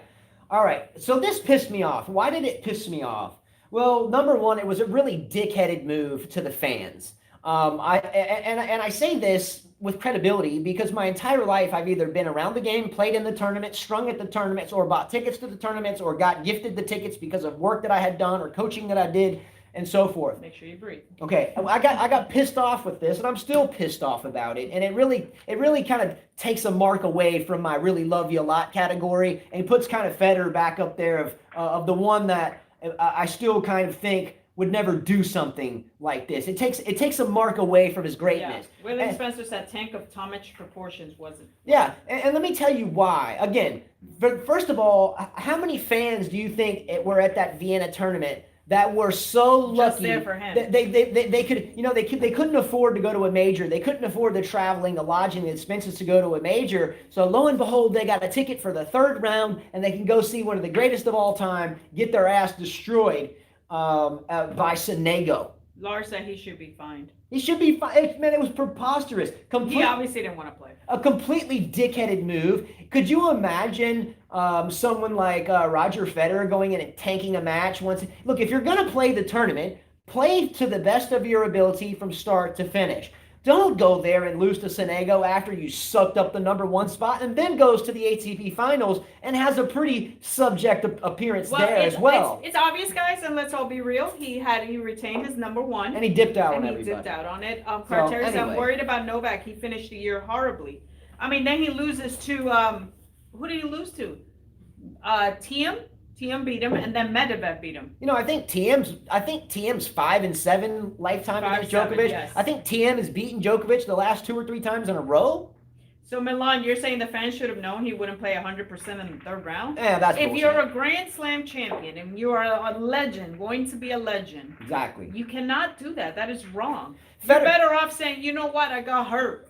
All right. So this pissed me off. Why did it piss me off? Well, number one, it was a really dickheaded move to the fans. I say this with credibility because my entire life I've either been around the game, played in the tournament, strung at the tournaments, or bought tickets to the tournaments, or got gifted the tickets because of work that I had done or coaching that I did, and so forth. Make sure you breathe. Okay, I got pissed off with this, and I'm still pissed off about it. And it really kind of takes a mark away from my really love you a lot category, and puts kind of Federer back up there of the one that I still kind of think would never do something like this. It takes a mark away from his greatness. Yeah. William Spencer said tank of Tomic proportions wasn't. Yeah, and let me tell you why. Again, first of all, how many fans do you think were at that Vienna tournament that were so lucky just there for him? They couldn't afford to go to a major. They couldn't afford the traveling, the lodging, the expenses to go to a major. So lo and behold, they got a ticket for the 3rd round, and they can go see one of the greatest of all time get their ass destroyed by Sonego. Lars said he should be fined. He should be fined. Man, it was preposterous. He obviously didn't want to play. A completely dickheaded move. Could you imagine someone like Roger Federer going in and tanking a match once? Look, if you're going to play the tournament, play to the best of your ability from start to finish. Don't go there and lose to Sonego after you sucked up the number 1 spot, and then goes to the ATP Finals and has a pretty subject appearance there as well. It's obvious, guys, and let's all be real. He retained his number 1, and he dipped out on everybody. everybody. He dipped out on it. Carter said, I'm worried about Novak. He finished the year horribly. I mean, then he loses to who did he lose to? Thiem. Thiem beat him, and then Medvedev beat him. I think Thiem's 5-7 lifetime against Djokovic. Yes. I think Thiem has beaten Djokovic the last 2 or 3 times in a row. So Milan, you're saying the fans should have known he wouldn't play 100% in the 3rd round? Yeah, that's if bullshit. You're a Grand Slam champion and you are a legend, going to be a legend. Exactly. You cannot do that. That is wrong. You're better off saying, you know what, I got hurt.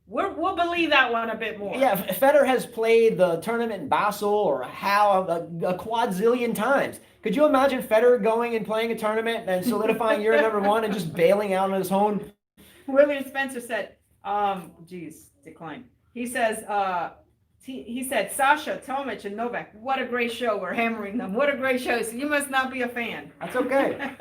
We'll believe that one a bit more. Yeah, Federer has played the tournament in Basel or how a quadzillion times. Could you imagine Federer going and playing a tournament and solidifying year number 1 and just bailing out on his own? William Spencer said, decline. He says, he said, Sasha, Tomic, and Novak, what a great show. We're hammering them. What a great show. So you must not be a fan. That's okay.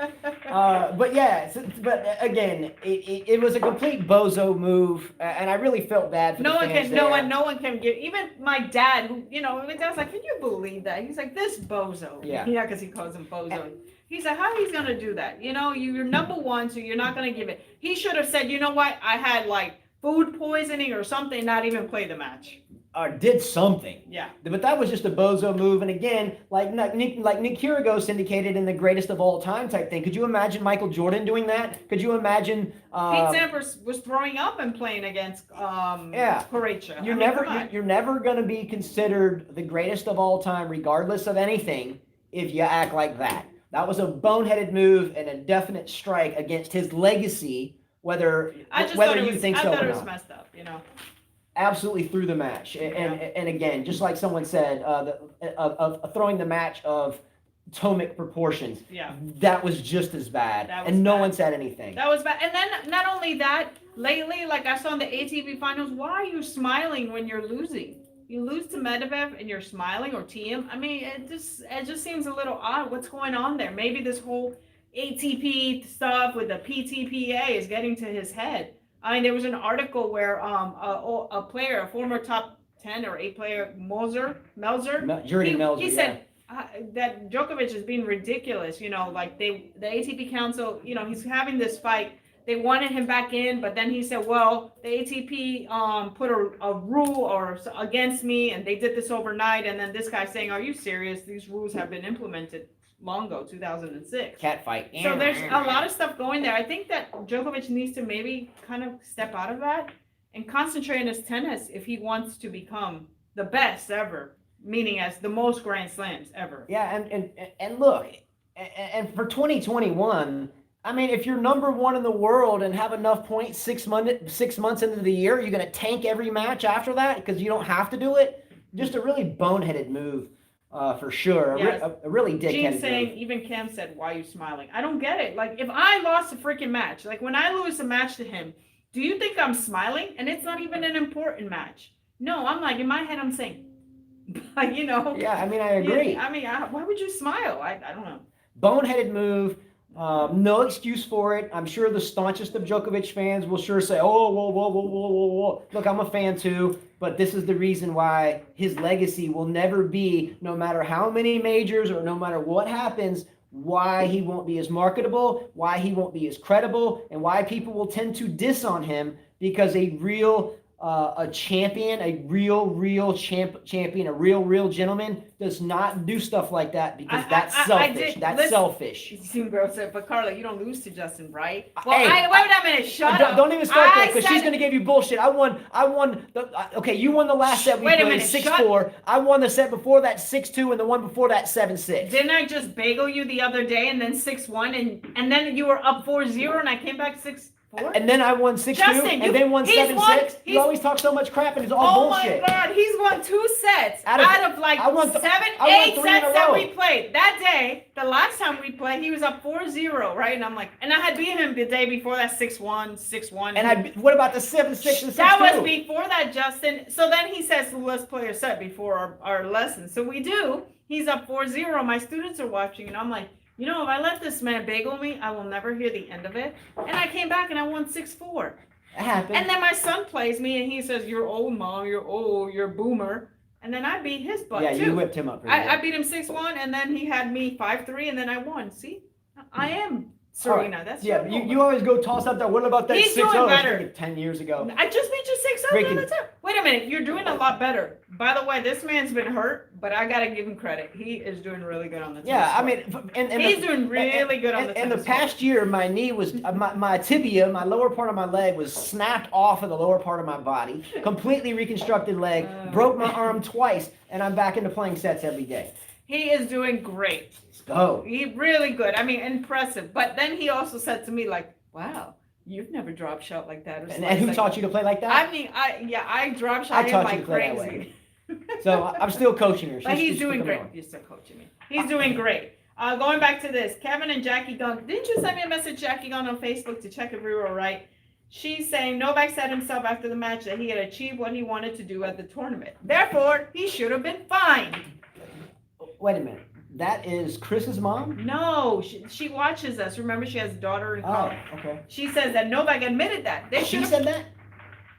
But yeah, but again, it was a complete bozo move, and I really felt bad for the fans there. No one can give. Even my dad, who my dad's like, can you believe that? He's like, this bozo. Yeah. Yeah, because he calls him bozo. He's like, how he's gonna do that? You're number one, so you're not gonna give it. He should have said, you know what? I had like food poisoning or something. Not even play the match. Or did something. Yeah. But that was just a bozo move. And again, like Nick Kyrgios indicated in the greatest of all time type thing. Could you imagine Michael Jordan doing that? Could you imagine Pete Sampras was throwing up and playing against Croatia. You're never going to be considered the greatest of all time, regardless of anything, if you act like that. That was a boneheaded move and a definite strike against his legacy, whether you think so or not. I thought it was messed up, Absolutely threw the match, and again, just like someone said, throwing the match of Tomic proportions. Yeah, that was just as bad, and no one said anything. That was bad, and then not only that, lately, like I saw in the ATP finals, why are you smiling when you're losing? You lose to Medvedev and you're smiling, or Thiem. I mean, it just seems a little odd. What's going on there? Maybe this whole ATP stuff with the PTPA is getting to his head. I mean, there was an article where a player, a former top 10 or 8 player, Melzer, he said that Djokovic is being ridiculous. Like the ATP Council, he's having this fight. They wanted him back in, but then he said, well, the ATP put a rule against me, and they did this overnight. And then this guy's saying, are you serious? These rules have been implemented long ago, 2006. Cat fight. So there's a lot of stuff going there. I think that Djokovic needs to maybe kind of step out of that and concentrate on his tennis if he wants to become the best ever, meaning as the most Grand Slams ever. Yeah, and look, and for 2021, I mean, if you're number one in the world and have enough points 6 months into the year, you're going to tank every match after that because you don't have to do it. Just a really boneheaded move. For sure. Yes. A really dickheaded Gene's saying, even Cam said, why are you smiling? I don't get it. Like, if I lost a freaking match, like when I lose a match to him, do you think I'm smiling? And it's not even an important match. No, I'm like, in my head, I'm saying, Yeah, I mean, I agree. Yeah, I mean, why would you smile? I don't know. Boneheaded move. No excuse for it. I'm sure the staunchest of Djokovic fans will sure say, oh, whoa. Look, I'm a fan too, but this is the reason why his legacy will never be, no matter how many majors or no matter what happens, why he won't be as marketable, why he won't be as credible, and why people will tend to diss on him because a real champion, a real champion, a real gentleman does not do stuff like that because that's selfish. That's selfish. But Carla, you don't lose to Justin, right? Well, hey, wait a minute. Shut up. Don't even start there because she's going to give you bullshit. I won. Okay, you won the last set we played 6-4. I won the set before that 6-2 and the one before that 7-6. Didn't I just bagel you the other day and then 6-1 and then you were up 4-0 and I came back 6-4? And then I won 6-2 and then won 7-6. You always talk so much crap and it's all bullshit. Oh my God, he's won 2 sets out of like 7, 8 sets that we played. That day, the last time we played, he was up 4-0, right? And I'm like, and I had beat him the day before that 6-1, 6-1. And what about the 7-6 and 6-2? That was before that, Justin. So then he says, let's play a set before our lesson. So we do. He's up 4-0. My students are watching and I'm like, if I let this man bagel me, I will never hear the end of it. And I came back and I won 6-4. That happened. And then my son plays me and he says, you're old, Mom. You're old. You're a boomer. And then I beat his butt, too. Yeah, you whipped him up. I beat him 6-1 and then he had me 5-3 and then I won. See? I am Serena. Right. That's you always go toss out that. What about that 6-0? He's doing better. 10 years ago. I just beat you 6-0. Wait a minute. You're doing a lot better. By the way, this man's been hurt, but I got to give him credit. He is doing really good on the tennis court. I mean, he's doing really good on the tennis court. In the past year, my knee was, my tibia, my lower part of my leg was snapped off of the lower part of my body. Completely reconstructed leg. Broke my arm twice, and I'm back into playing sets every day. He is doing great. Let's go. He's really good. I mean, impressive. But then he also said to me, like, wow, you've never drop shot like that. And who taught you to play like that? I mean, I drop shot him like crazy. So I'm still coaching her. But he's doing great. You're still coaching me. He's doing great. Going back to this, Kevin and Jackie Gunn. Didn't you send me a message, Jackie Gunn, on Facebook to check if we were all right? She's saying Novak said himself after the match that he had achieved what he wanted to do at the tournament. Therefore, he should have been fined. Wait a minute. That is Chris's mom? No, she watches us. Remember, she has a daughter in college. Oh, okay. She says that Novak admitted that. She said that?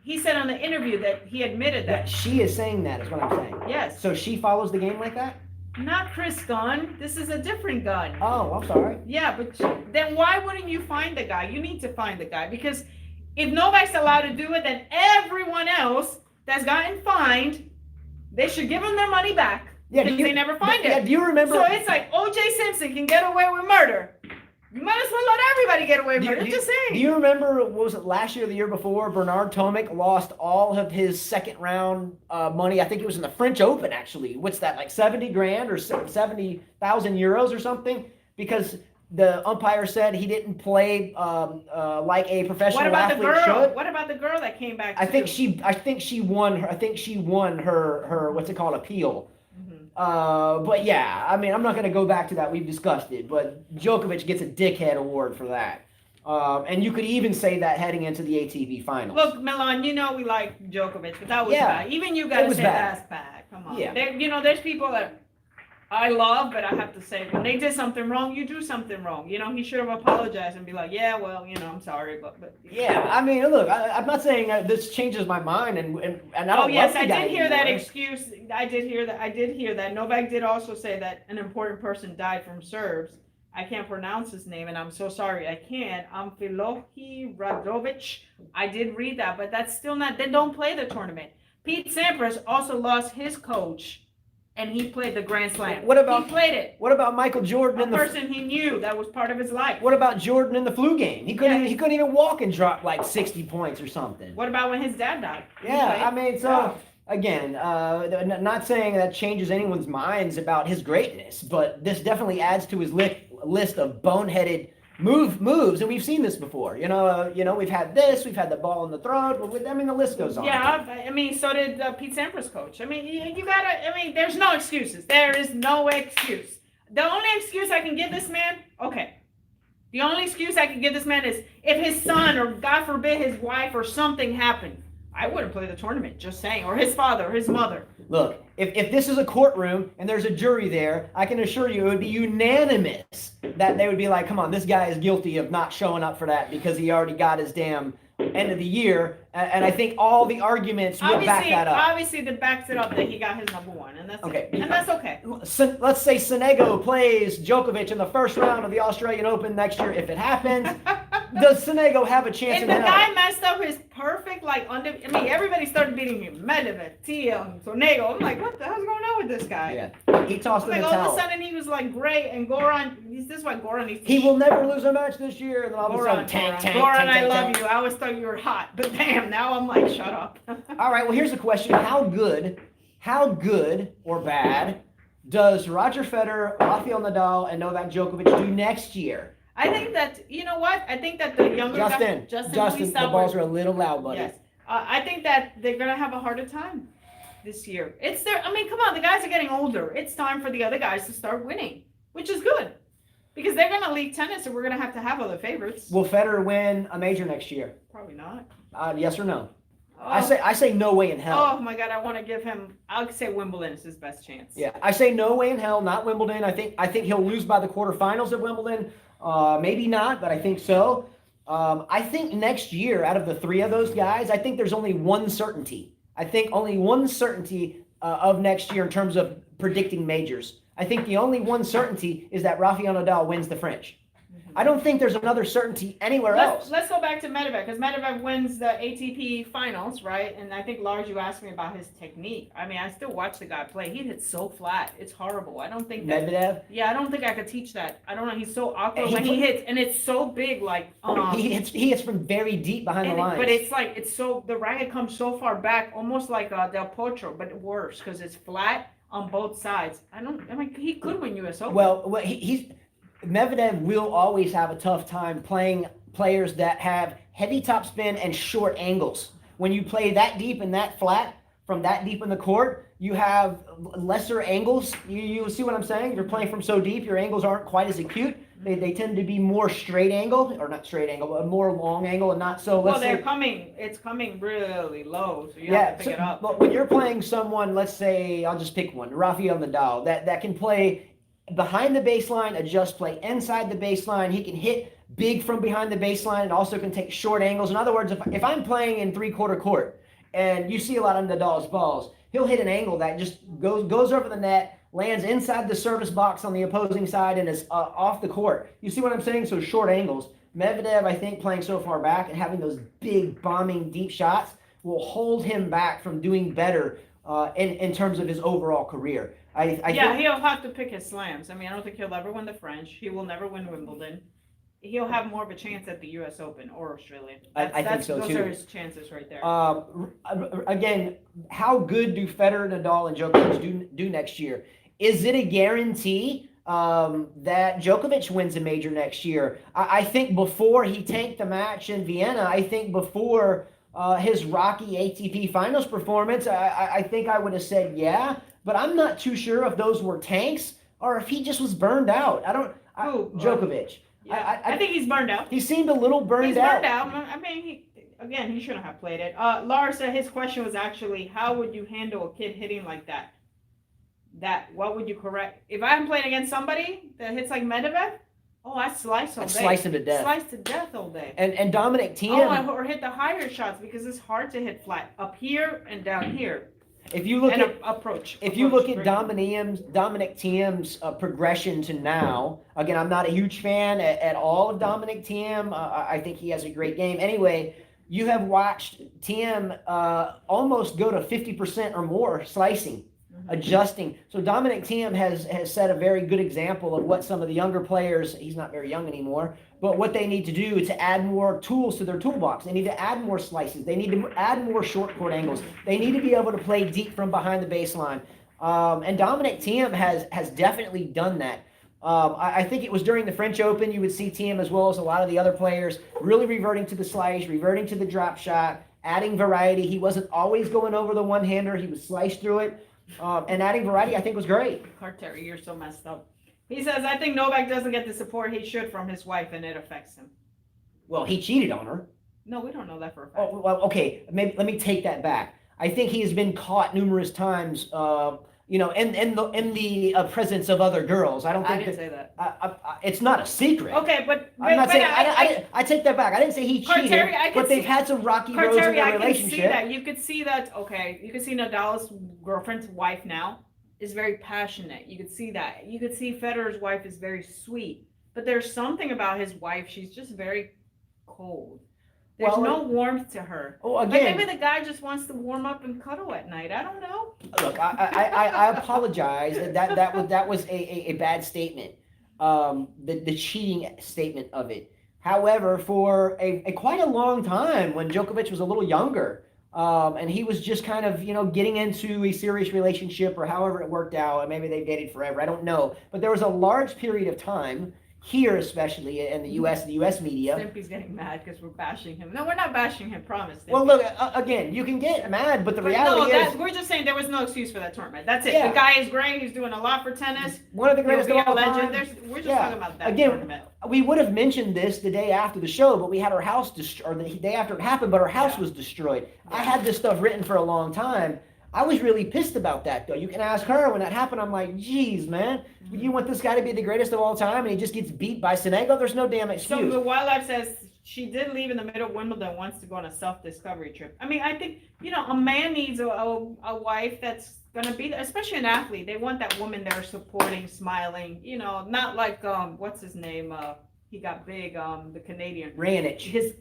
He said on the interview that he admitted that. She is saying that, is what I'm saying. Yes. So she follows the game like that? Not Chris Gunn. This is a different Gunn. Oh, I'm sorry. Yeah, but then why wouldn't you find the guy? You need to find the guy, because if Novak's allowed to do it, then everyone else that's gotten fined, they should give them their money back. Yeah, because they never find it. Yeah, do you remember? So it's like O.J. Simpson can get away with murder. You might as well let everybody get away with murder. Just saying. Do you remember, what was it, last year or the year before, Bernard Tomic lost all of his second round money. I think it was in the French Open, actually. What's that, like 70 grand or 70,000 euros or something? Because the umpire said he didn't play like a professional athlete should. What about the girl that came back? I think she won her what's it called, appeal. But yeah, I mean, I'm not going to go back to that. We've discussed it. But Djokovic gets a dickhead award for that. And you could even say that heading into the ATP finals. Look, Milan, you know we like Djokovic, but that was bad. Even you got to say that's bad. Come on. Yeah. There's people that I love, but I have to say, when they did something wrong, you do something wrong. He should have apologized and be like, yeah, well, I'm sorry, but yeah, I mean, look, I'm not saying this changes my mind, and I don't. Oh yes, I did hear that excuse. I did hear that. Novak did also say that an important person died from serves. I can't pronounce his name, and I'm so sorry, I can't. Amfilohi Radovic. I did read that, but that's still not. They don't play the tournament. Pete Sampras also lost his coach. And he played the Grand Slam. He played it. What about Michael Jordan? A person he knew that was part of his life. What about Jordan in the flu game? He couldn't even walk and drop like 60 points or something. What about when his dad died? Yeah, I mean, so again, not saying that changes anyone's minds about his greatness, but this definitely adds to his list of boneheaded moves, and we've seen this before. We've had this, we've had the ball in the throat. The list goes on. Yeah, I mean, so did Pete Sampras' coach. I mean, you gotta. I mean, there's no excuses. There is no excuse. The only excuse I can give this man, the only excuse I can give this man is if his son or God forbid his wife or something happened. I wouldn't play the tournament, just saying, or his father, or his mother. Look, if this is a courtroom and there's a jury there, I can assure you it would be unanimous that they would be like, come on, this guy is guilty of not showing up for that because he already got his damn end of the year. And I think all the arguments would back that up. Obviously, that backs it up that he got his number one, and that's okay. And that's okay. Let's say Sonego plays Djokovic in the first round of the Australian Open next year, if it happens. Does Sonego have a chance in hell? And the guy messed up his perfect, everybody started beating him. Medvedev, Thiem, Sonego. I'm like, what the hell's going on with this guy? Yeah, he tossed in the towel. All of a sudden, he was like great, and Goran, this is why Goran needs to... He will never lose a match this year, and then all of a sudden, Goran, I love you. I always thought you were hot, but damn, now I'm like, shut up. All right, well, here's a question. How good or bad does Roger Federer, Rafael Nadal, and Novak Djokovic do next year? I think that, you know what? I think that the younger guys... Justin, the balls are a little loud, buddy. Yes. I think that they're going to have a harder time this year. Come on, the guys are getting older. It's time for the other guys to start winning, which is good. Because they're going to leave tennis, and we're going to have other favorites. Will Federer win a major next year? Probably not. Yes or no? Oh. I say no way in hell. Oh my God, I want to give him. I'll say Wimbledon is his best chance. Yeah, I say no way in hell, not Wimbledon. I think he'll lose by the quarterfinals at Wimbledon. Maybe not, but I think so. I think next year, out of the three of those guys, I think there's only one certainty. I think only one certainty of next year in terms of predicting majors. I think the only one certainty is that Rafael Nadal wins the French. I don't think there's another certainty anywhere else. Let's go back to Medvedev, because Medvedev wins the ATP finals, right? And I think, Lars, you asked me about his technique. I mean, I still watch the guy play. He hits so flat. It's horrible. I don't think that... Medvedev? Yeah, I don't think I could teach that. I don't know. He's so awkward when he hits, and it's so big, like... He hits from very deep behind the lines. But it's like, the racket comes so far back, almost like Del Potro, but worse, because it's flat on both sides. He could win US Open. Well, Medvedev will always have a tough time playing players that have heavy topspin and short angles. When you play that deep and that flat from that deep in the court, you have lesser angles. You see what I'm saying? You're playing from so deep, your angles aren't quite as acute. They tend to be more straight angle, or not straight angle, but more long angle, and not so. Well, it's coming really low, so you have to pick it up. But when you're playing someone, let's say, I'll just pick one, Rafael Nadal, that can play behind the baseline, adjust play inside the baseline. He can hit big from behind the baseline and also can take short angles. In other words, if I'm playing in three-quarter court and you see a lot of Nadal's balls, he'll hit an angle that just goes over the net, lands inside the service box on the opposing side, and is off the court. You see what I'm saying? So short angles. Medvedev, I think, playing so far back and having those big bombing deep shots will hold him back from doing better in terms of his overall career. I think he'll have to pick his slams. I mean, I don't think he'll ever win the French. He will never win Wimbledon. He'll have more of a chance at the U.S. Open or Australia. I think so, those too. Those are his chances right there. Again, how good do Federer, Nadal, and Djokovic do next year? Is it a guarantee that Djokovic wins a major next year? I think before he tanked the match in Vienna, I think before his rocky ATP Finals performance, I think I would have said yeah, but I'm not too sure if those were tanks or if he just was burned out. Djokovic. Yeah, I think he's burned out. He seemed a little burned out. He's burned out. I mean, he shouldn't have played it. Lars said his question was actually, how would you handle a kid hitting like that? What would you correct? If I'm playing against somebody that hits like Medvedev, I slice all day. Slice him to death. Slice to death all day. And Dominic Thiem. Or hit the higher shots because it's hard to hit flat up here and down here. If you look at Dominic Thiem's progression to now, again, I'm not a huge fan at all of Dominic Thiem. I think he has a great game. Anyway, you have watched Thiem almost go to 50% or more slicing, adjusting. So Dominic Thiem has set a very good example of what some of the younger players, he's not very young anymore, but what they need to do to add more tools to their toolbox. They need to add more slices. They need to add more short court angles. They need to be able to play deep from behind the baseline. And Dominic Thiem has definitely done that. I think it was during the French Open, you would see Thiem as well as a lot of the other players really reverting to the slice, reverting to the drop shot, adding variety. He wasn't always going over the one-hander. He would slice through it. And adding variety, I think, was great. Carter, you're so messed up. He says, I think Novak doesn't get the support he should from his wife, and it affects him. Well, he cheated on her. No, we don't know that for a fact. Oh, well, okay. Maybe let me take that back. I think he has been caught numerous times, in the presence of other girls. I didn't say that. It's not a secret. Okay, but I'm not saying. I take that back. I didn't say he cheated, but they've had some rocky roads in their relationship. You could see that. Okay, you could see Nadal's girlfriend's wife now is very passionate. You could see that. You could see Federer's wife is very sweet, but there's something about his wife. She's just very cold. There's no warmth to her. Oh, again, maybe the guy just wants to warm up and cuddle at night. I don't know. Look, I apologize. That was a bad statement. The cheating statement of it. However, for a quite a long time, when Djokovic was a little younger, and he was just kind of getting into a serious relationship or however it worked out, and maybe they dated forever. I don't know, but there was a large period of time. Here, especially in the U.S. media. Stimpy's getting mad because we're bashing him. No, we're not bashing him, promise. Stimpy. Well, look, again, you can get mad, but the reality is... we're just saying there was no excuse for that tournament. That's it. Yeah. The guy is great. He's doing a lot for tennis. One of the greatest of all time. We're just talking about that tournament. We would have mentioned this the day after the show, but we had our house destroyed, or the day after it happened, but our house was destroyed. Yeah. I had this stuff written for a long time. I was really pissed about that, though. You can ask her. When that happened, I'm like, geez, man. You want this guy to be the greatest of all time, and he just gets beat by Sonego? There's no damn excuse. So the Wildlife says she did leave in the middle of Wimbledon, wants to go on a self-discovery trip. I mean, I think, a man needs a wife that's going to be there, especially an athlete. They want that woman there supporting, smiling, not like, what's his name? He got big, the Canadian. Ranich.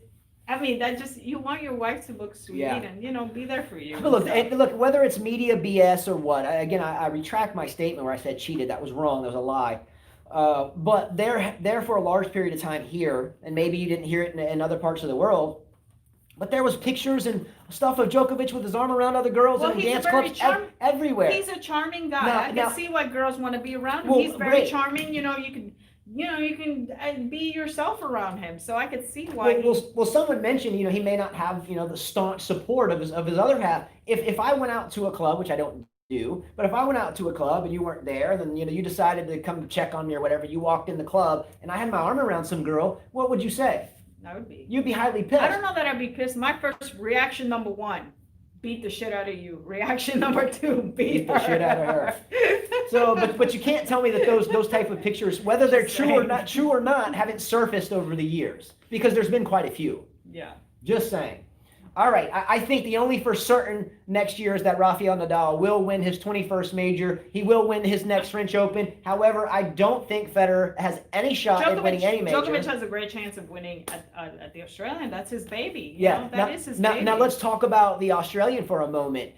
You want your wife to look sweet and, be there for you. But look, whether it's media BS or what, again, I retract my statement where I said cheated. That was wrong. That was a lie. But they're for a large period of time here, and maybe you didn't hear it in other parts of the world, but there was pictures and stuff of Djokovic with his arm around other girls and dance clubs everywhere. He's a charming guy. I can see why girls want to be around him. He's very charming. You can be yourself around him, so I could see why. Well, someone mentioned, he may not have, the staunch support of his other half. If I went out to a club, which I don't do. But if I went out to a club and you weren't there, then you decided to come check on me or whatever, you walked in the club and I had my arm around some girl, what would you say? I would be. You'd be highly pissed. I don't know that I'd be pissed. My first reaction, number one, beat the shit out of you. Reaction number two, beat the shit out of her. So, but you can't tell me that those type of pictures, whether they're true or not, haven't surfaced over the years, because there's been quite a few. Yeah. Just saying. All right, I think the only for certain next year is that Rafael Nadal will win his 21st major. He will win his next French Open. However, I don't think Federer has any shot at winning any major. Djokovic has a great chance of winning at the Australian. That's his baby. That is his baby. Now let's talk about the Australian for a moment.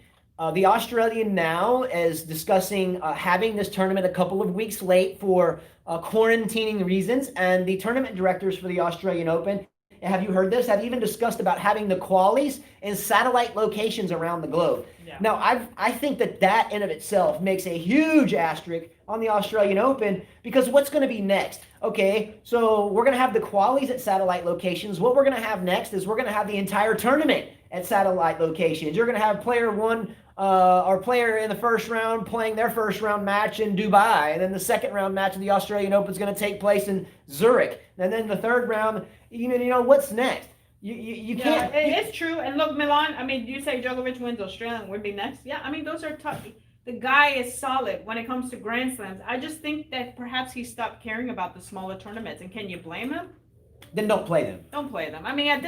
The Australian now is discussing having this tournament a couple of weeks late for quarantining reasons, and the tournament directors for the Australian Open, have you heard this? Have even discussed about having the qualies in satellite locations around the globe. Yeah. Now, I think that in of itself makes a huge asterisk on the Australian Open, because what's going to be next? Okay, so we're going to have the qualies at satellite locations. What we're going to have next is we're going to have the entire tournament at satellite locations. You're going to have player one or player in the first round playing their first round match in Dubai, and then the second round match of the Australian Open is going to take place in Zurich, and then the third round. What's next? You can't. It's true. And look, Milan. I mean, you say Djokovic wins Australian, would be next. Yeah, I mean, those are tough. The guy is solid when it comes to Grand Slams. I just think that perhaps he stopped caring about the smaller tournaments. And can you blame him? Then don't play them. Don't play them. I mean, at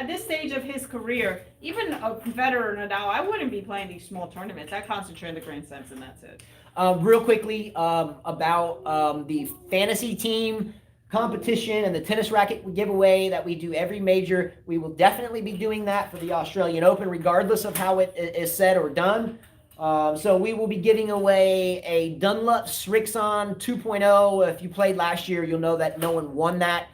this stage of his career, even Federer or Nadal, I wouldn't be playing these small tournaments. I concentrate on the Grand Slams, and that's it. Real quickly about the fantasy team competition and the tennis racket giveaway that we do every major. We will definitely be doing that for the Australian Open, regardless of how it is said or done. So we will be giving away a Dunlop Srixon 2.0. If you played last year, you'll know that no one won that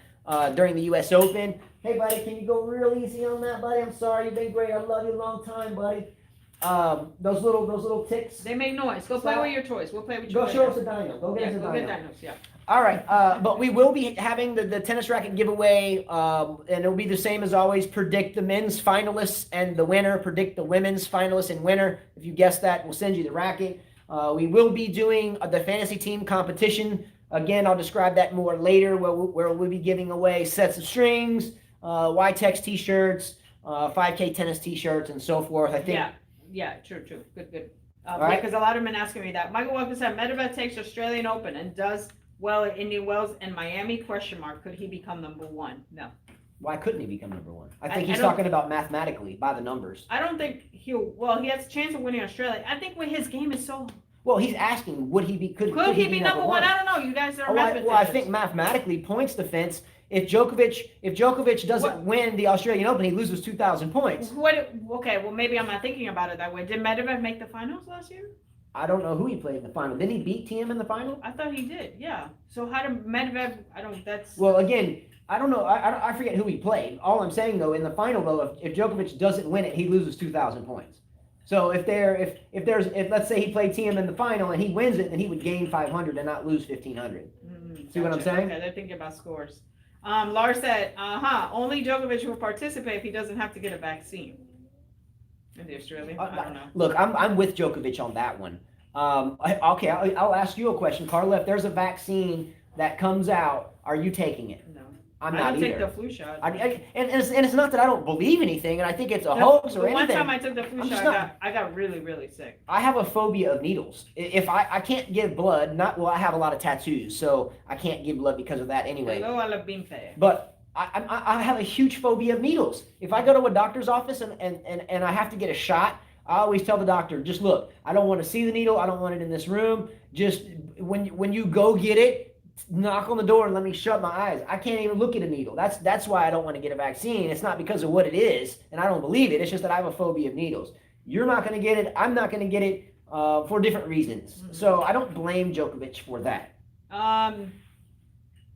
during the U.S. Open. Hey, buddy, can you go real easy on that, buddy? I'm sorry, you've been great. I love you a long time, buddy. Those little ticks. They make noise. Go play with your toys. We'll play with your toys. Go show us a dino. Go get us a dino. Go get dinos, yeah. All right, but we will be having the tennis racket giveaway, and it'll be the same as always. Predict the men's finalists and the winner. Predict the women's finalists and winner. If you guess that, we'll send you the racket. We will be doing the fantasy team competition. Again, I'll describe that more later, where we'll be giving away sets of strings, Y-Tex t-shirts, 5K tennis t-shirts, and so forth. I think. Yeah, true. Good. Because a lot of men asking me that. Michael Walker said, Medvedev takes Australian Open and does well at Indian Wells and Miami, ? Could he become number one? No. Why couldn't he become number one? I think he's talking about mathematically, by the numbers. I don't think he has a chance of winning Australia. I think when his game is so... Well, he's asking, could he be number one? I don't know. You guys are mathematicians. Well, I think mathematically, points defense, if Djokovic doesn't win the Australian Open, he loses 2,000 points. Okay, well, maybe I'm not thinking about it that way. Did Medvedev make the finals last year? I don't know who he played in the final. Didn't he beat Thiem in the final? I thought he did, yeah. So how did Medvedev, Well, again, I don't know. I forget who he played. All I'm saying, though, in the final, though, if Djokovic doesn't win it, he loses 2,000 points. So if let's say he played Thiem in the final and he wins it, then he would gain 500 and not lose 1,500. See what I'm saying? Okay, they're thinking about scores. Lars said, only Djokovic will participate if he doesn't have to get a vaccine. In the Australian? I don't know. Look, I'm with Djokovic on that one. I'll ask you a question, Carla. If there's a vaccine that comes out, are you taking it? No. I'm not either. I don't take the flu shot. And it's not that I don't believe anything, and I think it's a hoax or anything. One time I took the flu shot, I got really, really sick. I have a phobia of needles. If I can't give blood, I have a lot of tattoos, so I can't give blood because of that anyway. But I have a huge phobia of needles. If I go to a doctor's office and I have to get a shot, I always tell the doctor, just look, I don't want to see the needle. I don't want it in this room. Just when you go get it, knock on the door and let me shut my eyes. I can't even look at a needle. That's why I don't want to get a vaccine. It's not because of what it is, and I don't believe it. It's just that I have a phobia of needles. You're not going to get it. I'm not going to get it for different reasons. Mm-hmm. So I don't blame Djokovic for that.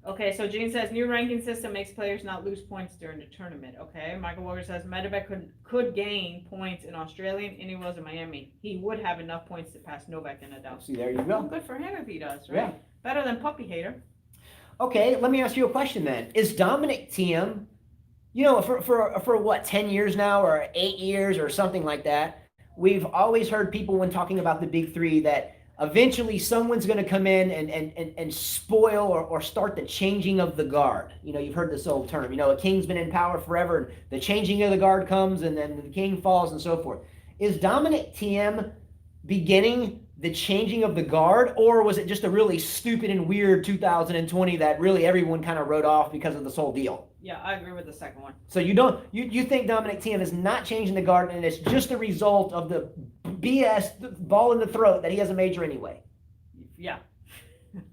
Okay, so Gene says new ranking system makes players not lose points during the tournament. Okay, Michael Walker says Medvedev could gain points in Australian, Indian Wells, and Miami. He would have enough points to pass Novak and Nadal. See, there you go. Oh, good for him if he does, right? Yeah. Better than puppy hater. Okay, let me ask you a question then. Is Dominic Thiem, for what, 10 years now or 8 years or something like that, we've always heard people when talking about the big three that eventually someone's going to come in and spoil or start the changing of the guard. You've heard this old term. A king's been in power forever, and the changing of the guard comes, and then the king falls and so forth. Is Dominic Thiem beginning the changing of the guard, or was it just a really stupid and weird 2020 that really everyone kind of wrote off because of this whole deal? Yeah, I agree with the second one. So you think Dominic Thiem is not changing the guard, and it's just a result of the BS, the ball in the throat, that he has a major anyway? Yeah.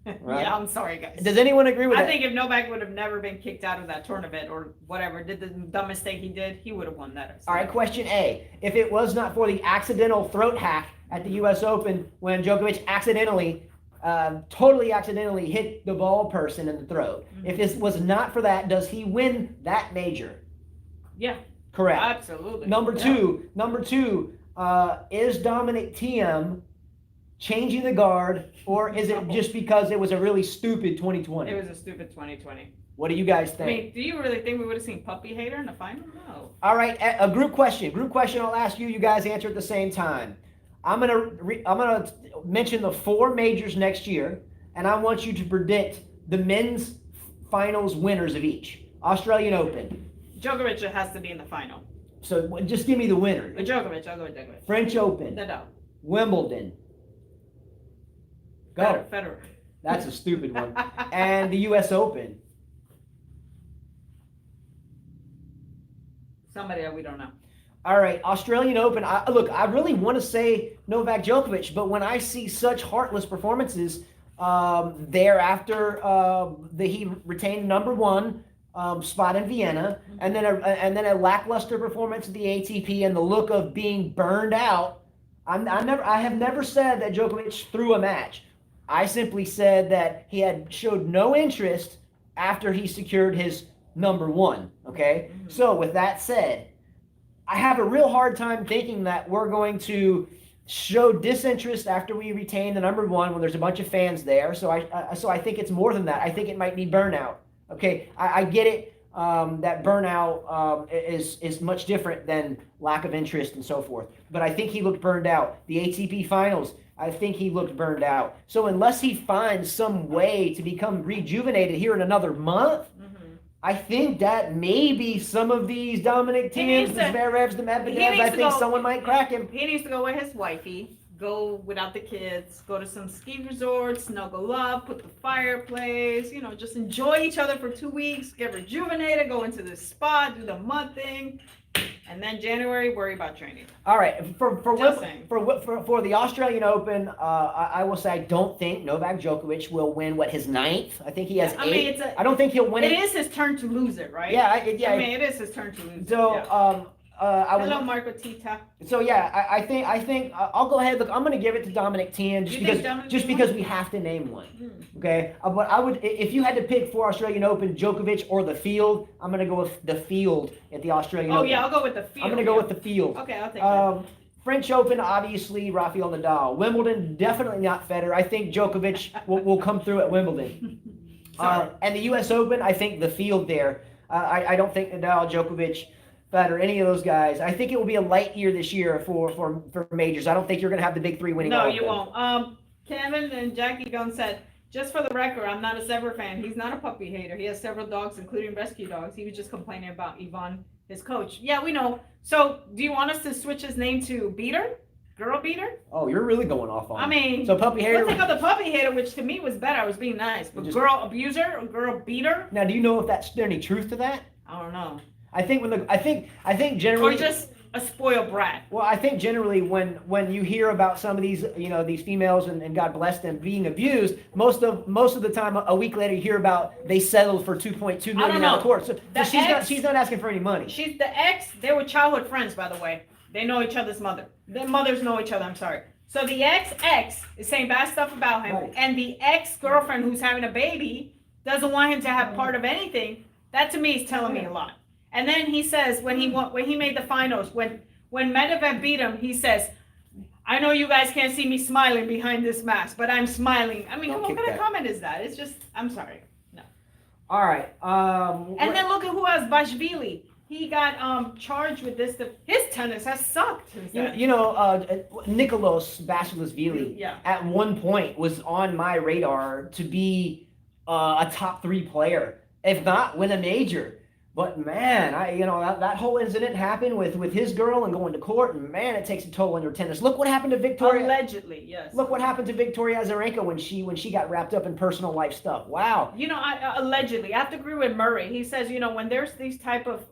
Right? Yeah, I'm sorry, guys. Does anyone agree with that? I think if Novak would have never been kicked out of that tournament or whatever, did the dumb mistake he did, he would have won that. All right, question A. If it was not for the accidental throat hack at the U.S. Open when Djokovic totally accidentally hit the ball person in the throat, if this was not for that, does he win that major? Yeah. Correct. Absolutely. Number two, is Dominic Thiem changing the guard, or is it just because it was a really stupid 2020? It was a stupid 2020. What do you guys think? I mean, do you really think we would have seen Puppy Hater in the final? No. All right, a group question. I'll ask you. You guys answer at the same time. I'm gonna mention the 4 majors next year, and I want you to predict the men's finals winners of each. Australian Open. Djokovic has to be in the final. So just give me the winner. Djokovic, I'll go with Djokovic. French Open. Nadal. Wimbledon. Go. Federer. That's a stupid one. And the U.S. Open. Somebody that we don't know. All right, Australian Open. I really want to say Novak Djokovic, but when I see such heartless performances thereafter, he retained number 1 spot in Vienna, and then a lackluster performance at the ATP, and the look of being burned out. I have never said that Djokovic threw a match. I simply said that he had showed no interest after he secured his number 1. Okay, so with that said, I have a real hard time thinking that we're going to show disinterest after we retain the number 1 when there's a bunch of fans there. So I think it's more than that. I think it might be burnout. Okay, I get it. That burnout is much different than lack of interest and so forth. But I think he looked burned out. The ATP Finals, I think he looked burned out. So unless he finds some way to become rejuvenated here in another month, I think that maybe some of these Dominic Thiems, the Zverevs, the Medvedevs, I think someone might crack him. He needs to go with his wifey, go without the kids, go to some ski resorts, snuggle up, put the fireplace, just enjoy each other for 2 weeks, get rejuvenated, go into the spa, do the mud thing, and then January, worry about training. All right, for the Australian Open, I will say I don't think Novak Djokovic will win his 9th. I think he has 8. I don't think he'll win it. It is his turn to lose it, right? Yeah, it is his turn to lose it. So, hello, Marco Tita. So yeah, I think I'll go ahead. Look, I'm going to give it to Dominic Thiem just because we have to name one. Okay, but I would, if you had to pick for Australian Open, Djokovic or the field, I'm going to go with the field at the Australian Open. Oh yeah, I'll go with the field. I'm going to go with the field. Okay, I'll take that. French Open, obviously Rafael Nadal. Wimbledon, definitely not Federer. I think Djokovic will come through at Wimbledon. And the U.S. Open, I think the field there. I don't think Nadal, Djokovic, Federer, any of those guys. I think it will be a light year this year for majors. I don't think you're going to have the big 3 winning. No, you won't. Kevin and Jackie Gunn said, just for the record, I'm not a Sever fan. He's not a puppy hater. He has several dogs, including rescue dogs. He was just complaining about Yvonne, his coach. Yeah, we know. So, do you want us to switch his name to Beater? Girl Beater? Oh, you're really going off on I mean, so puppy hater. Let's think of the puppy hater, which to me was better. I was being nice. But girl abuser or girl beater? Now, do you know if there's any truth to that? I don't know. I think generally, or just a spoiled brat. Well, I think generally when you hear about some of these these females and God bless them being abused, most of the time a week later you hear about they settled for $2.2 million out of court. So she's not asking for any money. She's the ex. They were childhood friends, by the way. They know each other's mother. Their mothers know each other. I'm sorry. So the ex is saying bad stuff about him, right. And the ex-girlfriend who's having a baby doesn't want him to have part of anything. That to me is telling me a lot. And then he says when he made the finals, when Medvedev beat him, he says, "I know you guys can't see me smiling behind this mask, but I'm smiling." I mean, what kind of comment is that? It's just, I'm sorry, no. All right. And then look at who else, Bashvili. he got charged with this. His tennis has sucked since then. Nicolas Basilashvili Yeah. at one point was on my radar to be a top 3 player, if not win a major. But man, that whole incident happened with his girl and going to court, and man, it takes a toll on your tennis. Look what happened to Victoria. Allegedly, yes. Look what happened to Victoria Azarenka when she got wrapped up in personal life stuff. Wow. Allegedly, I have to agree with Murray. He says, when there's these type of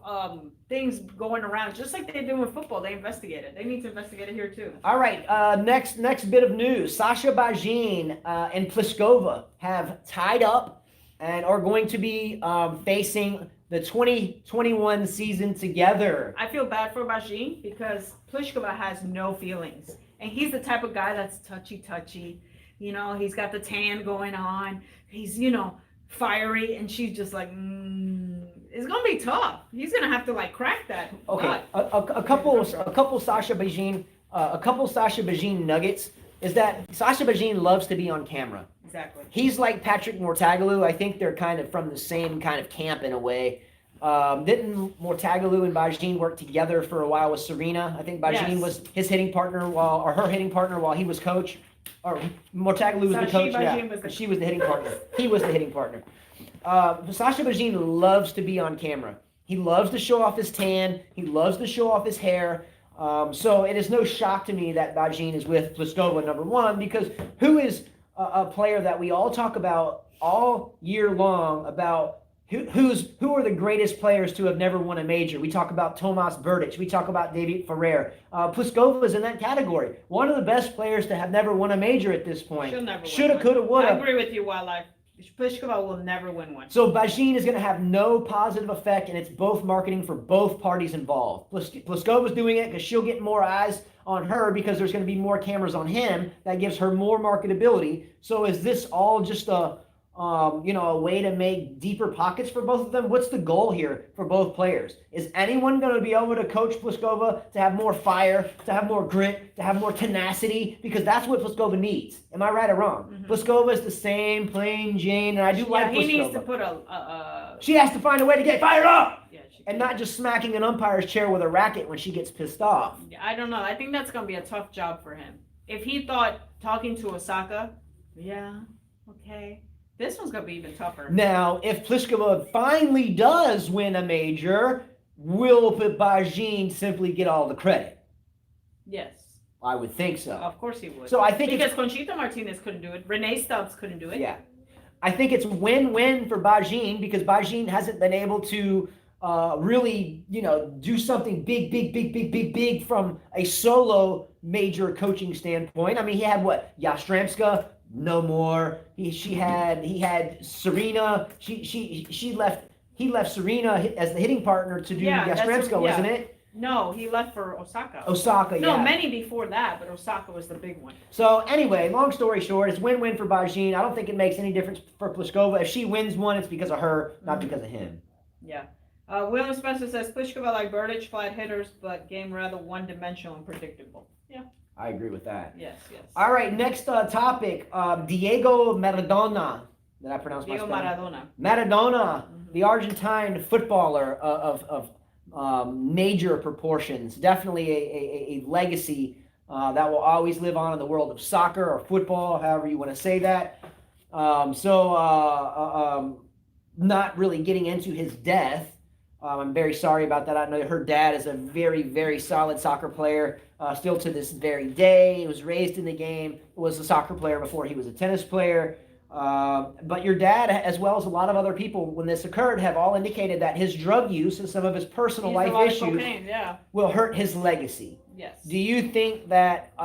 things going around, just like they do in football, they investigate it. They need to investigate it here too. All right. Next bit of news: Sasha Bajin and Pliskova have tied up and are going to be facing the 2021 season together. I feel bad for Bajin because Pliskova has no feelings. And he's the type of guy that's touchy. He's got the tan going on. He's, fiery. And she's just like, it's going to be tough. He's going to have to, crack that. Okay. A couple Sasha Bajin nuggets is that Sasha Bajin loves to be on camera. Exactly. He's like Patrick Mortagalou. I think they're kind of from the same kind of camp in a way. Didn't Mortagalou and Bajin work together for a while with Serena? I think Bajin was his hitting partner or her hitting partner while he was coach. Or Mortagalou was the coach. She was the hitting partner. He was the hitting partner. Sasha Bajin loves to be on camera. He loves to show off his tan. He loves to show off his hair. So it is no shock to me that Bajin is with Pliskova, number one, because who is a player that we all talk about all year long about who are the greatest players to have never won a major. We talk about Tomas Berdych. We talk about David Ferrer. Pliskova is in that category. One of the best players to have never won a major at this point. She'll never Shoulda, win coulda, one. woulda. I agree with you, Wildlife. Pliskova will never win one. So Bajin is going to have no positive effect, and it's both marketing for both parties involved. Pliskova's doing it because she'll get more eyes on her because there's going to be more cameras on him. That gives her more marketability. So is this all just a way to make deeper pockets for both of them? What's the goal here for both players? Is anyone going to be able to coach Pliskova to have more fire, to have more grit, to have more tenacity? Because that's what Pliskova needs. Am I right or wrong? Mm-hmm. Pliskova is the same plain Jane, and I do like Pliskova. He needs to put She has to find a way to get fired up! Yeah, and not just smacking an umpire's chair with a racket when she gets pissed off. I don't know. I think that's going to be a tough job for him. If he thought talking to Osaka, okay. This one's going to be even tougher. Now, if Pliskova finally does win a major, will Bajin simply get all the credit? Yes. I would think so. Of course he would. So I think because Conchita Martinez couldn't do it. Renee Stubbs couldn't do it. Yeah. I think it's win-win for Bajin because Bajin hasn't been able to really, do something big from a solo major coaching standpoint. I mean, he had Yastremska. No more. He had Serena. He left Serena as the hitting partner to do Yastremska, wasn't it? No, he left for Osaka. No, many before that, but Osaka was the big one. So anyway, long story short, it's win-win for Bajin. I don't think it makes any difference for Pliskova. If she wins one, it's because of her, not because of him. Yeah. William Spencer says Pliskova like Berdych, flat hitters, but game rather one-dimensional and predictable. Yeah. I agree with that. Yes. All right, next topic. Diego Maradona. Did I pronounce my spelling? Maradona. Maradona, the Argentine footballer of major proportions. Definitely a legacy that will always live on in the world of soccer or football, however you want to say that. Not really getting into his death. I'm very sorry about that. I know her dad is a very, very solid soccer player, still to this very day. He was raised in the game, was a soccer player before he was a tennis player. But your dad, as well as a lot of other people, when this occurred, have all indicated that his drug use and some of his personal life issues will hurt his legacy. Yes. Do you think that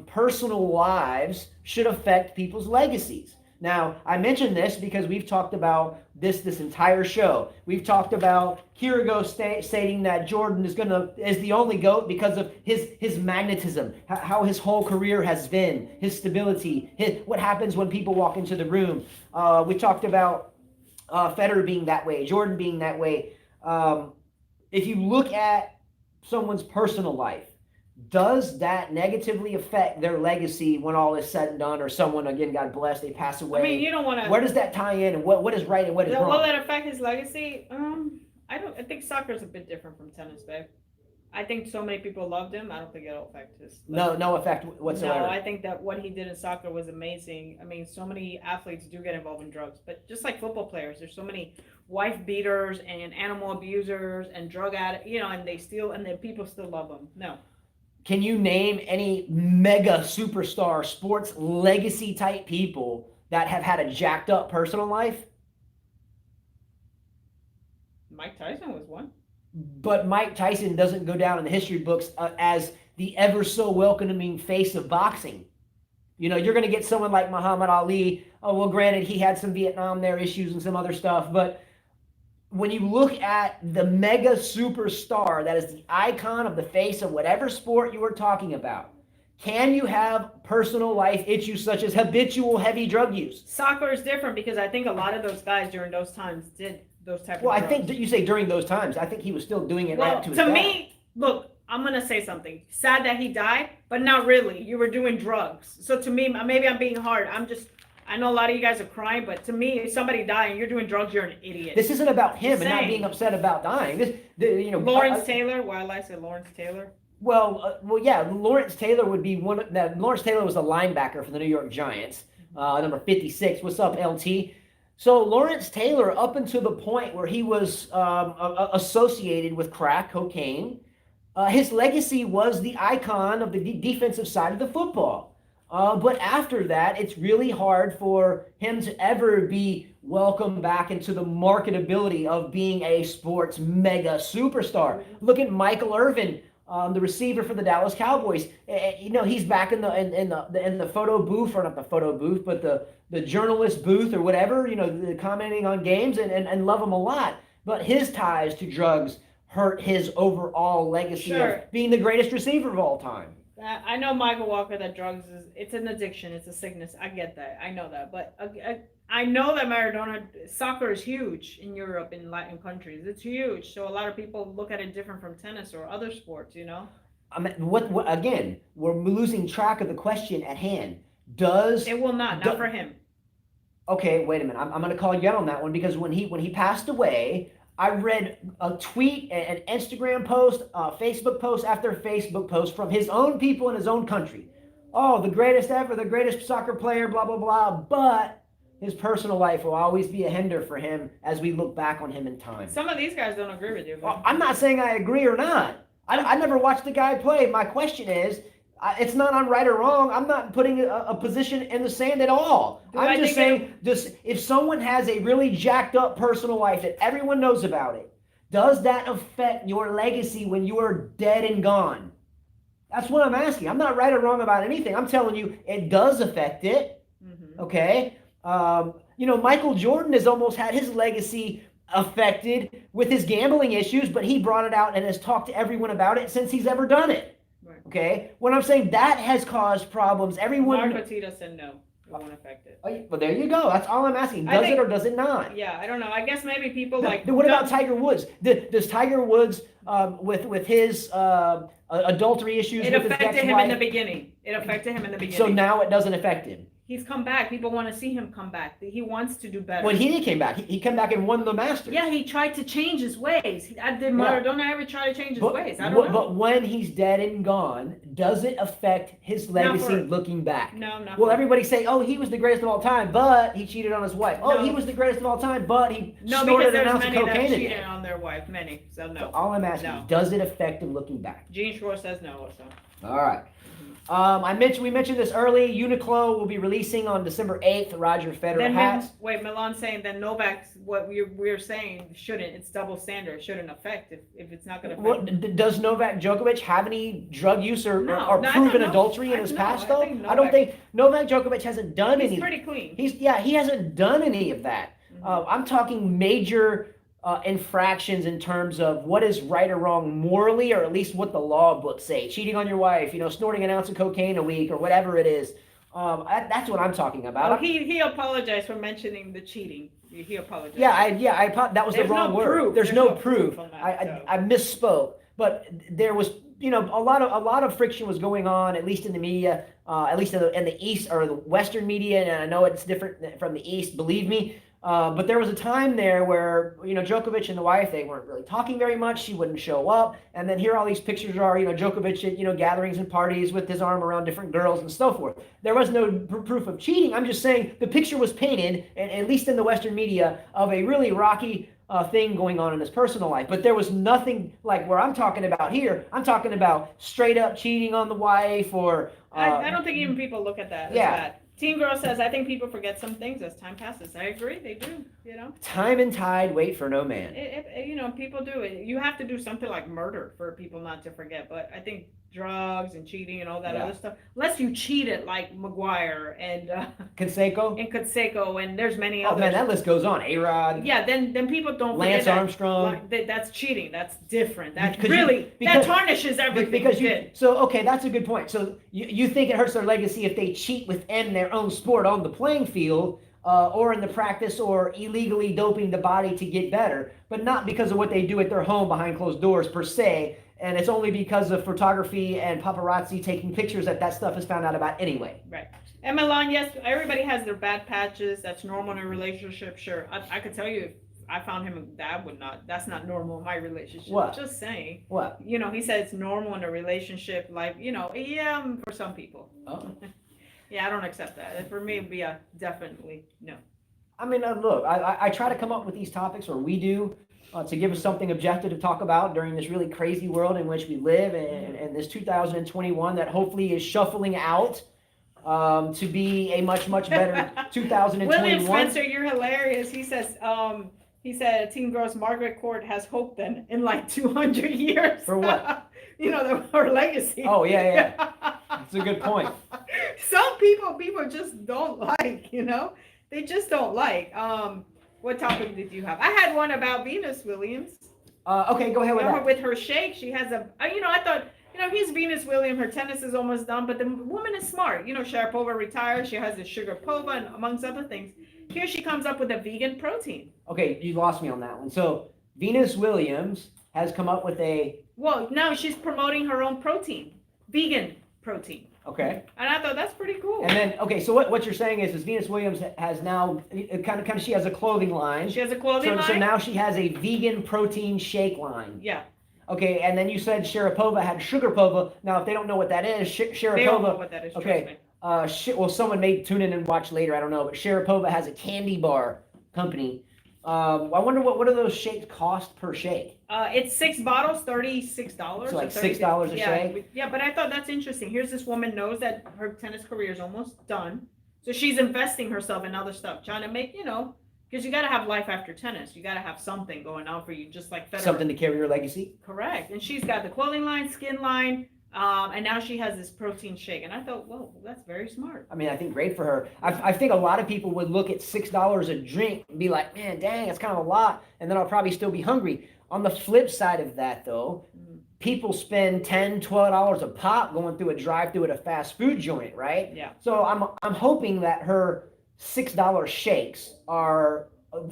personal lives should affect people's legacies? Now, I mentioned this because we've talked about this entire show. We've talked about Kirigo stating that Jordan is the only GOAT because of his magnetism, how his whole career has been, his stability, what happens when people walk into the room. We talked about Federer being that way, Jordan being that way. If you look at someone's personal life, does that negatively affect their legacy when all is said and done, or someone, again, God bless, they pass away? I mean, you don't want to... Where does that tie in, and what is right and what is wrong? Will it affect his legacy? I think soccer is a bit different from tennis, babe. I think so many people loved him. I don't think it'll affect his. No effect whatsoever. No, I think that what he did in soccer was amazing. I mean, so many athletes do get involved in drugs, but just like football players, there's so many wife beaters and animal abusers and drug addicts, and they steal, and then people still love them. No. Can you name any mega superstar sports legacy type people that have had a jacked up personal life? Mike Tyson was one. But Mike Tyson doesn't go down in the history books as the ever so welcoming face of boxing. You're going to get someone like Muhammad Ali. Oh, well, granted, he had some Vietnam there issues and some other stuff. But when you look at the mega superstar that is the icon of the face of whatever sport you are talking about, can you have personal life issues such as habitual heavy drug use? Soccer is different because I think a lot of those guys during those times did those type of drugs. I think that you say during those times. I think he was still doing it right to his to dad. me, look, I'm going to say something. Sad that he died, but not really. You were doing drugs. So to me, maybe I'm being hard. I know a lot of you guys are crying, but to me, if somebody died and you're doing drugs, you're an idiot. This isn't about him and not being upset about dying. Lawrence Taylor, why I say Lawrence Taylor? Well, yeah, Lawrence Taylor would be one. Lawrence Taylor was a linebacker for the New York Giants, number 56. What's up, LT? So Lawrence Taylor, up until the point where he was associated with crack cocaine, his legacy was the icon of the defensive side of the football. But after that, it's really hard for him to ever be welcomed back into the marketability of being a sports mega superstar. Look at Michael Irvin, the receiver for the Dallas Cowboys. He's back in the photo booth, or not the photo booth, but the journalist booth or whatever. Commenting on games and love him a lot. But his ties to drugs hurt his overall legacy of being the greatest receiver of all time. I know, Michael Walker, that drugs it's an addiction, it's a sickness. I get that, I know that, but I know that Maradona, soccer is huge in Europe, in Latin countries. It's huge, so a lot of people look at it different from tennis or other sports. I mean, what again? We're losing track of the question at hand. It will not for him. Okay, wait a minute. I'm going to call you out on that one, because when he passed away, I read a tweet, an Instagram post, Facebook post after Facebook post from his own people in his own country. Oh, the greatest ever, the greatest soccer player, blah, blah, blah. But his personal life will always be a hinder for him as we look back on him in time. Some of these guys don't agree with you. But I'm not saying I agree or not. I never watched the guy play. My question is, it's not on right or wrong. I'm not putting a position in the sand at all. I'm just saying, if someone has a really jacked up personal life that everyone knows about it, does that affect your legacy when you are dead and gone? That's what I'm asking. I'm not right or wrong about anything. I'm telling you, it does affect it. Mm-hmm. Okay? Michael Jordan has almost had his legacy affected with his gambling issues, but he brought it out and has talked to everyone about it since he's ever done it. Okay, when I'm saying that has caused problems, everyone. Mark Petito said no, it won't affect it. Well, there you go. That's all I'm asking. Does it or does it not? Yeah, I don't know. I guess maybe people What about Tiger Woods? Does Tiger Woods, with his adultery issues, it affected him in the beginning. So now it doesn't affect him. He's come back. People want to see him come back. He wants to do better. When he came back, he came back and won the Masters. Yeah, he tried to change his ways. Did Maradona ever try to change his ways? I don't know. But when he's dead and gone, does it affect his legacy looking back? No, not. Well, everybody say, oh, he was the greatest of all time, but he cheated on his wife. Oh, he was the greatest of all time, but he snorted an ounce of cocaine that cheated on their wife. Many. So no. So all I'm asking, does it affect him looking back? Gene Schwartz says no also. All right. We mentioned this early. Uniqlo will be releasing on December 8th Roger Federer hats. Milan's saying that Novak's what we're saying shouldn't. It's double standard. Shouldn't affect if it's not going to affect. Well, does Novak Djokovic have any drug use or proven adultery in his past though? I don't think Novak Djokovic hasn't done any. He's pretty clean. He hasn't done any of that. Mm-hmm. I'm talking major infractions in terms of what is right or wrong morally, or at least what the law books say. Cheating on your wife, snorting an ounce of cocaine a week, or whatever it is. That's what I'm talking about. Oh, he apologized for mentioning the cheating. He apologized. That was the wrong word. Proof. There's no proof. I misspoke. But there was, a lot of friction was going on, at least in the media, at least in the East or the Western media, and I know it's different from the East. Believe me. But there was a time there where, Djokovic and the wife, they weren't really talking very much. She wouldn't show up. And then here all these pictures are, Djokovic at, gatherings and parties with his arm around different girls and so forth. There was no proof of cheating. I'm just saying the picture was painted, and at least in the Western media, of a really rocky thing going on in his personal life. But there was nothing like where I'm talking about here. I'm talking about straight up cheating on the wife or... I don't think even people look at that as Yeah. bad. Team Girl says, I think people forget some things as time passes. I agree, they do, Time and tide wait for no man. People do it. You have to do something like murder for people not to forget. But I think drugs and cheating and all that other stuff, unless you cheated like Maguire and Canseco? And there's many Oh others. man, that list goes on. A-Rod. Yeah, then people don't Lance forget Armstrong. that's cheating. That's different. That Because that tarnishes everything because you did. So okay, that's a good point. So you think it hurts their legacy if they cheat within their own sport on the playing field, or in the practice, or illegally doping the body to get better, but not because of what they do at their home behind closed doors per se. And it's only because of photography and paparazzi taking pictures that stuff is found out about anyway. Right. And Milan, yes, everybody has their bad patches. That's normal in a relationship. Sure. I could tell you if I found him, that's not normal in my relationship. What? Just saying. What? He said it's normal in a relationship. Like, for some people. Oh. Yeah, I don't accept that. For me, it'd be a definitely no. I mean, look, I try to come up with these topics, or we do, to give us something objective to talk about during this really crazy world in which we live, and this 2021 that hopefully is shuffling out to be a much, much better 2021. William Spencer, you're hilarious. He said Team Girls Margaret Court has hope then in like 200 years. For what? Her legacy. Oh, yeah. That's a good point. Some people just don't like, they just don't like. What topic did you have? I had one about Venus Williams. Okay, go ahead with that. With her shake, she has I thought, he's Venus Williams, her tennis is almost done, but the woman is smart. Sharapova retired, she has the Sugarpova, and amongst other things. Here she comes up with a vegan protein. Okay, you lost me on that one. So, Venus Williams has come up with a... Well, no, she's promoting her own protein. Vegan protein. Okay. And I thought that's pretty cool. And then, okay, so what you're saying is Venus Williams has now, kind of, she has a clothing line. She has a clothing line? So now she has a vegan protein shake line. Yeah. Okay, and then you said Sharapova had Sugarpova. Now, if they don't know what that is, Sharapova... They don't know what that is, okay. Well, someone may tune in and watch later, I don't know, but Sharapova has a candy bar company. I wonder what do those shakes cost per shake? It's 6 bottles, $36. So like $6 a shake? Yeah, but I thought that's interesting. Here's this woman knows that her tennis career is almost done. So she's investing herself in other stuff, trying to make, because you got to have life after tennis. You got to have something going on for you, just like Federer. Something to carry your legacy? Correct. And she's got the clothing line, skin line, and now she has this protein shake. And I thought, whoa, that's very smart. I mean, I think great for her. I think a lot of people would look at $6 a drink and be like, man, dang, it's kind of a lot. And then I'll probably still be hungry. On the flip side of that, though, people spend $10, $12 a pop going through a drive-thru at a fast food joint, right? Yeah. So I'm hoping that her $6 shakes are...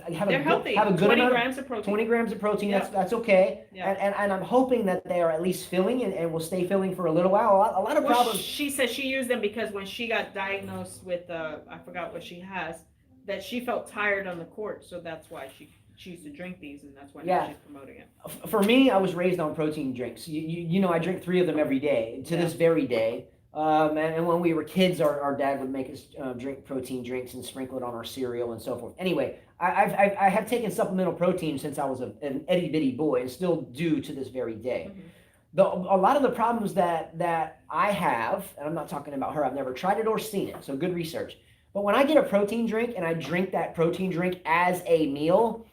They're healthy. Have a good 20 amount, grams of protein. 20 grams of protein. Yeah. That's okay. Yeah. And I'm hoping that they are at least filling and will stay filling for a little while. A lot of problems. She said she used them because when she got diagnosed with I forgot what she has, that she felt tired on the court, so that's why she used to drink these, and that's why now she's promoting it. For me, I was raised on protein drinks. I drink 3 of them every day to this very day. And when we were kids, our dad would make us drink protein drinks and sprinkle it on our cereal and so forth. Anyway, I have taken supplemental protein since I was an itty bitty boy, and still do to this very day. Mm-hmm. A lot of the problems that I have, and I'm not talking about her, I've never tried it or seen it, so good research. But when I get a protein drink and I drink that protein drink as a meal,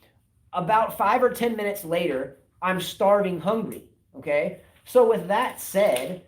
about 5 or 10 minutes later, I'm starving hungry. Okay, so with that said,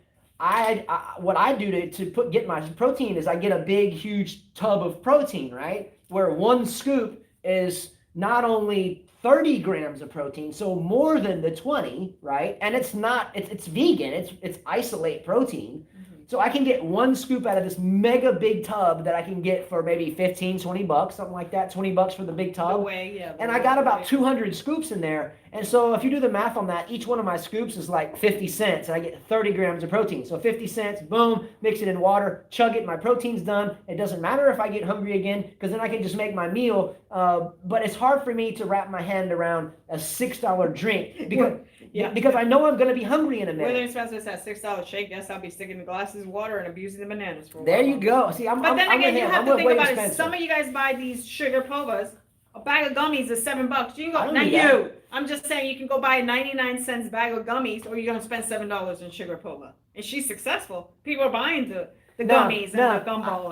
what I do to get my protein is I get a big, huge tub of protein, right? Where one scoop is not only 30 grams of protein, so more than the 20, right? And it's vegan, it's isolate protein. Mm-hmm. So I can get one scoop out of this mega big tub that I can get for maybe 15, 20 bucks, something like that, $20 for the big tub. And I got about 200 scoops in there. And so if you do the math on that, each one of my scoops is like 50 cents, and I get 30 grams of protein. So 50 cents, boom, mix it in water, chug it, my protein's done. It doesn't matter if I get hungry again, because then I can just make my meal. But it's hard for me to wrap my hand around a $6 drink because I know I'm going to be hungry in a minute. Whether expensive as that $6 shake, yes, I'll be sticking the glasses of water and abusing the bananas for a while. There you go. See, But then again, you have to think about it. Some of you guys buy these sugar povas. A bag of gummies is $7. You can go, not you. I'm just saying you can go buy a 99-cent bag of gummies, or you're going to spend $7 in sugar pova. And she's successful. People are buying the gummies and the gumballs.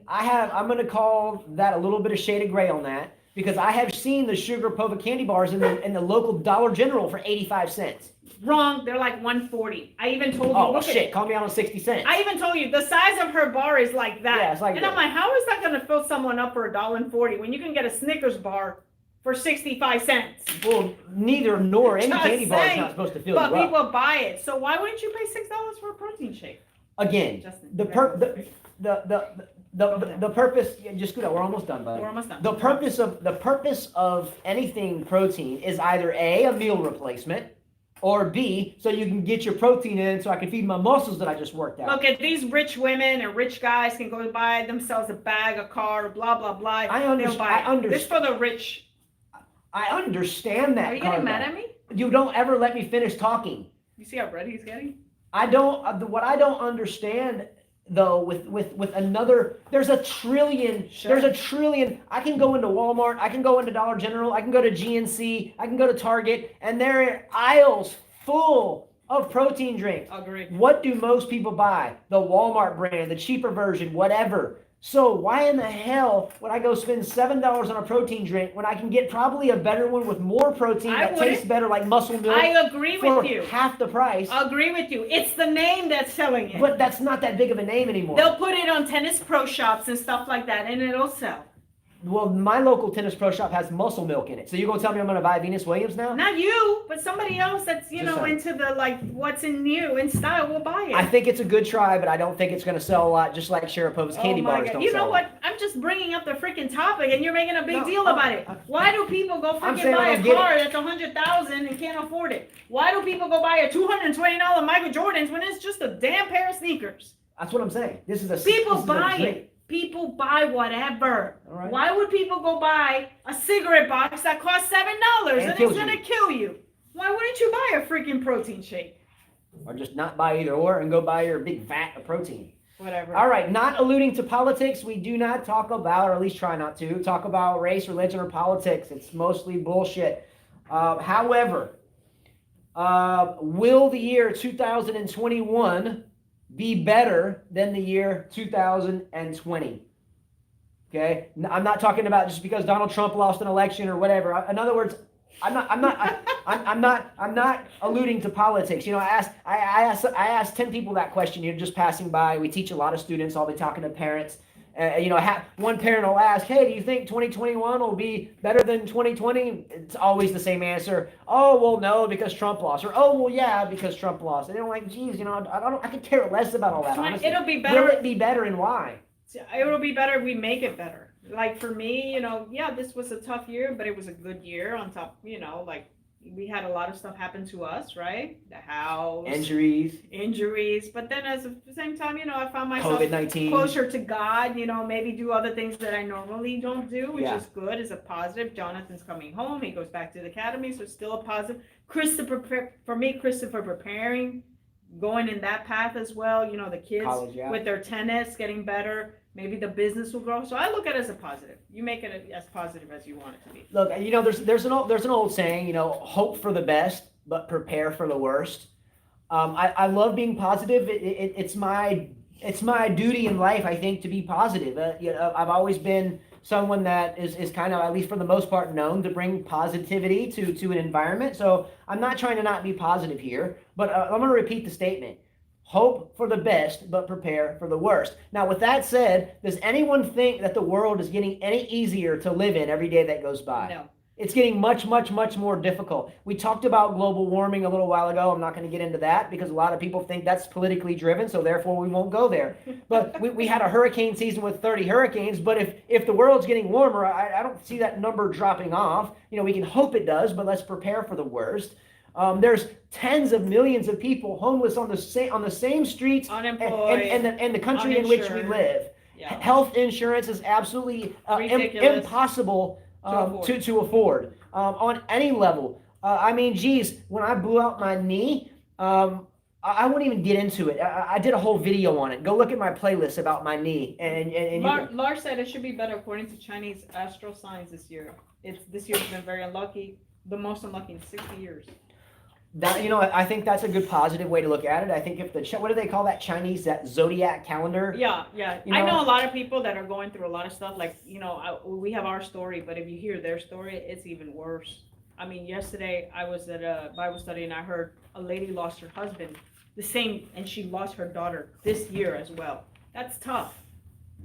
I'm going to call that a little bit of shade of gray on that, because I have seen the sugar pova candy bars in the local Dollar General for 85 cents. Wrong. They're like $1.40. I even told you. Oh, well, shit. Call me out on 60 cents. I even told you the size of her bar is like that. Yeah, it's like and that. I'm like, how is that going to fill someone up for $1.40 when you can get a Snickers bar for 65 cents? Well, neither nor any candy bar is not supposed to fill you up. But people buy it. So why wouldn't you pay $6 for a protein shake? Again, Justin, the purpose. Yeah, just scoot out. We're almost done, buddy. We're almost done. The purpose of anything protein is either a meal replacement, or B, so you can get your protein in so I can feed my muscles that I just worked out. Look at these rich women and rich guys can go buy themselves a bag, a car, blah, blah, blah. I understand. This for the rich. I understand that. Are you getting mad at me? You don't ever let me finish talking. You see how red he's getting? What I don't understand, though, with another, there's a trillion. I can go into Walmart, I can go into Dollar General, I can go to GNC, I can go to Target, and there are aisles full of protein drinks. Agreed. What do most people buy? The Walmart brand, the cheaper version, whatever. So why in the hell would I go spend $7 on a protein drink when I can get probably a better one with more protein that tastes better, like muscle milk? I agree with you. Half the price. I agree with you. It's the name that's selling it. But that's not that big of a name anymore. They'll put it on tennis pro shops and stuff like that, and it'll sell. Well, my local tennis pro shop has muscle milk in it. So you're gonna tell me I'm gonna buy Venus Williams now? Not you, but somebody else that's into the what's in new in style will buy it. I think it's a good try, but I don't think it's gonna sell a lot. Just like Sharapova's candy bars don't sell. You know what? I'm just bringing up the freaking topic, and you're making a big deal about it. Why do people go freaking buy a car that's $100,000 and can't afford it? Why do people go buy a $220 Michael Jordans when it's just a damn pair of sneakers? That's what I'm saying. People buy it. People buy whatever. Right. Why would people go buy a cigarette box that costs $7 and it's gonna kill you? Why wouldn't you buy a freaking protein shake? Or just not buy either or and go buy your big vat of protein. Whatever. All right, not alluding to politics, we do not talk about, or at least try not to, talk about race, religion, or politics. It's mostly bullshit. However, will the year 2021 be better than the year 2020? Okay, I'm not talking about just because Donald Trump lost an election or whatever. In other words, I'm not alluding to politics. You know, I asked 10 people that question here just passing by. We teach a lot of students. I'll be talking to parents. One parent will ask, "Hey, do you think 2021 will be better than 2020?" It's always the same answer. "Oh, well, no, because Trump lost," or "Oh, well, yeah, because Trump lost." And they're like, "Geez, I could care less about all that." Honestly. It'll be better. Will it be better, and why? It'll be better if we make it better. Like for me, this was a tough year, but it was a good year on top. We had a lot of stuff happen to us, right? The house, injuries. But then at the same time, I found myself COVID-19. Closer to God. Maybe do other things that I normally don't do, which is good. Is a positive. Jonathan's coming home. He goes back to the academy, so still a positive. Christopher preparing, going in that path as well. The kids with their tennis getting better. Maybe the business will grow. So I look at it as a positive. You make it as positive as you want it to be. Look, there's an old saying, hope for the best, but prepare for the worst. I love being positive. It's my duty in life, I think, to be positive. I've always been someone that is kind of, at least for the most part, known to bring positivity to an environment. So I'm not trying to not be positive here, but I'm going to repeat the statement. Hope for the best, but prepare for the worst. Now, with that said, does anyone think that the world is getting any easier to live in every day that goes by? No. It's getting much, much, much more difficult. We talked about global warming a little while ago. I'm not going to get into that because a lot of people think that's politically driven, so therefore we won't go there. But we had a hurricane season with 30 hurricanes, but if the world's getting warmer, I don't see that number dropping off. We can hope it does, but let's prepare for the worst. There's tens of millions of people homeless on the same streets unemployed, and the country in which we live. Yeah. Health insurance is absolutely impossible to afford on any level. Geez, when I blew out my knee, I won't even get into it. I did a whole video on it. Go look at my playlist about my knee. And Lars said it should be better according to Chinese astral signs this year. This year's been very unlucky, the most unlucky in 60 years. That I think that's a good positive way to look at it. I think if what do they call that Chinese, that zodiac calendar? Yeah. I know a lot of people that are going through a lot of stuff. Like we have our story, but if you hear their story, it's even worse. Yesterday I was at a Bible study and I heard a lady lost her husband, and she lost her daughter this year as well. That's tough.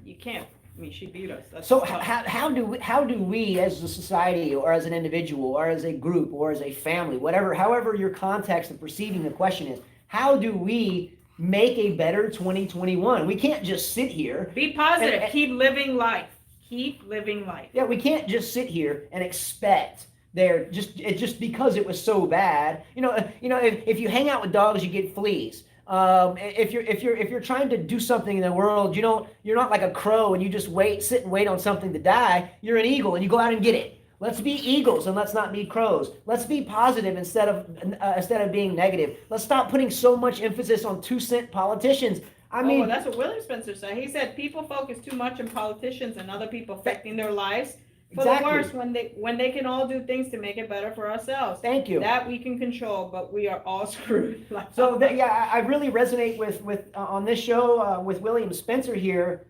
You can't. She beat us. That's so tough. how do we as a society or as an individual or as a group or as a family, however your context of perceiving the question is, how do we make a better 2021? We can't just sit here. Be positive. Keep living life. Keep living life. Yeah, we can't just sit here and expect just because it was so bad. If you hang out with dogs, you get fleas. If you're trying to do something in the world, you're not like a crow and you just sit and wait on something to die. You're an eagle and you go out and get it. Let's be eagles and let's not be crows. Let's be positive instead of being negative. Let's stop putting so much emphasis on 2-cent politicians. That's what William Spencer said. He said people focus too much on politicians and other people affecting their lives. For the worse, when they can all do things to make it better for ourselves. Thank you. That we can control, but we are all screwed. I really resonate with on this show with William Spencer here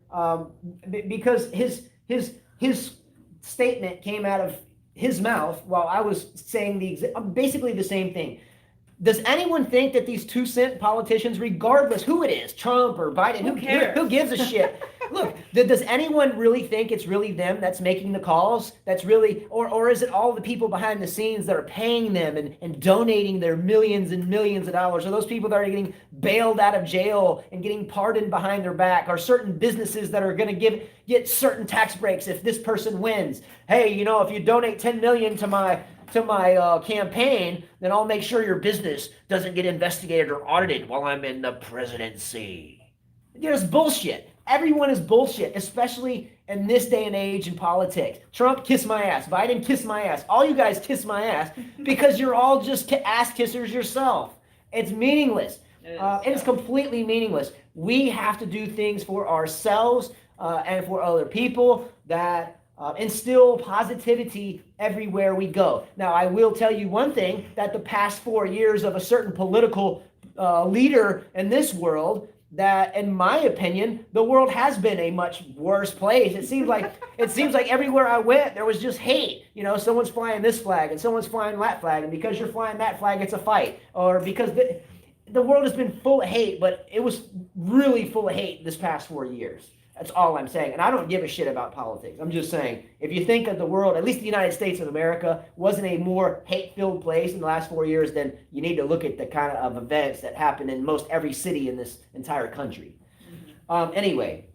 because his statement came out of his mouth while I was saying basically the same thing. Does anyone think that these 2-cent politicians, regardless who it is, Trump or Biden, who cares? Who gives a shit? Look, does anyone really think it's really them that's making the calls? That's really, or is it all the people behind the scenes that are paying them and donating their millions and millions of dollars? Are those people that are getting bailed out of jail and getting pardoned behind their back? Are certain businesses that are going to get certain tax breaks if this person wins? Hey, if you donate 10 million to my campaign, then I'll make sure your business doesn't get investigated or audited while I'm in the presidency. It's bullshit. Everyone is bullshit, especially in this day and age in politics. Trump, kiss my ass. Biden, kiss my ass. All you guys kiss my ass because you're all just ass kissers yourself. It's meaningless. It's completely meaningless. We have to do things for ourselves and for other people that instill positivity everywhere we go. Now, I will tell you one thing, that the past 4 years of a certain political leader in this world, that in my opinion, the world has been a much worse place. It seems like everywhere I went, there was just hate. Someone's flying this flag and someone's flying that flag, and because you're flying that flag, it's a fight. Or because the world has been full of hate, but it was really full of hate this past 4 years. That's all I'm saying. And I don't give a shit about politics. I'm just saying, if you think that the world, at least the United States of America, wasn't a more hate-filled place in the last 4 years, then you need to look at the kind of events that happen in most every city in this entire country. Anyway,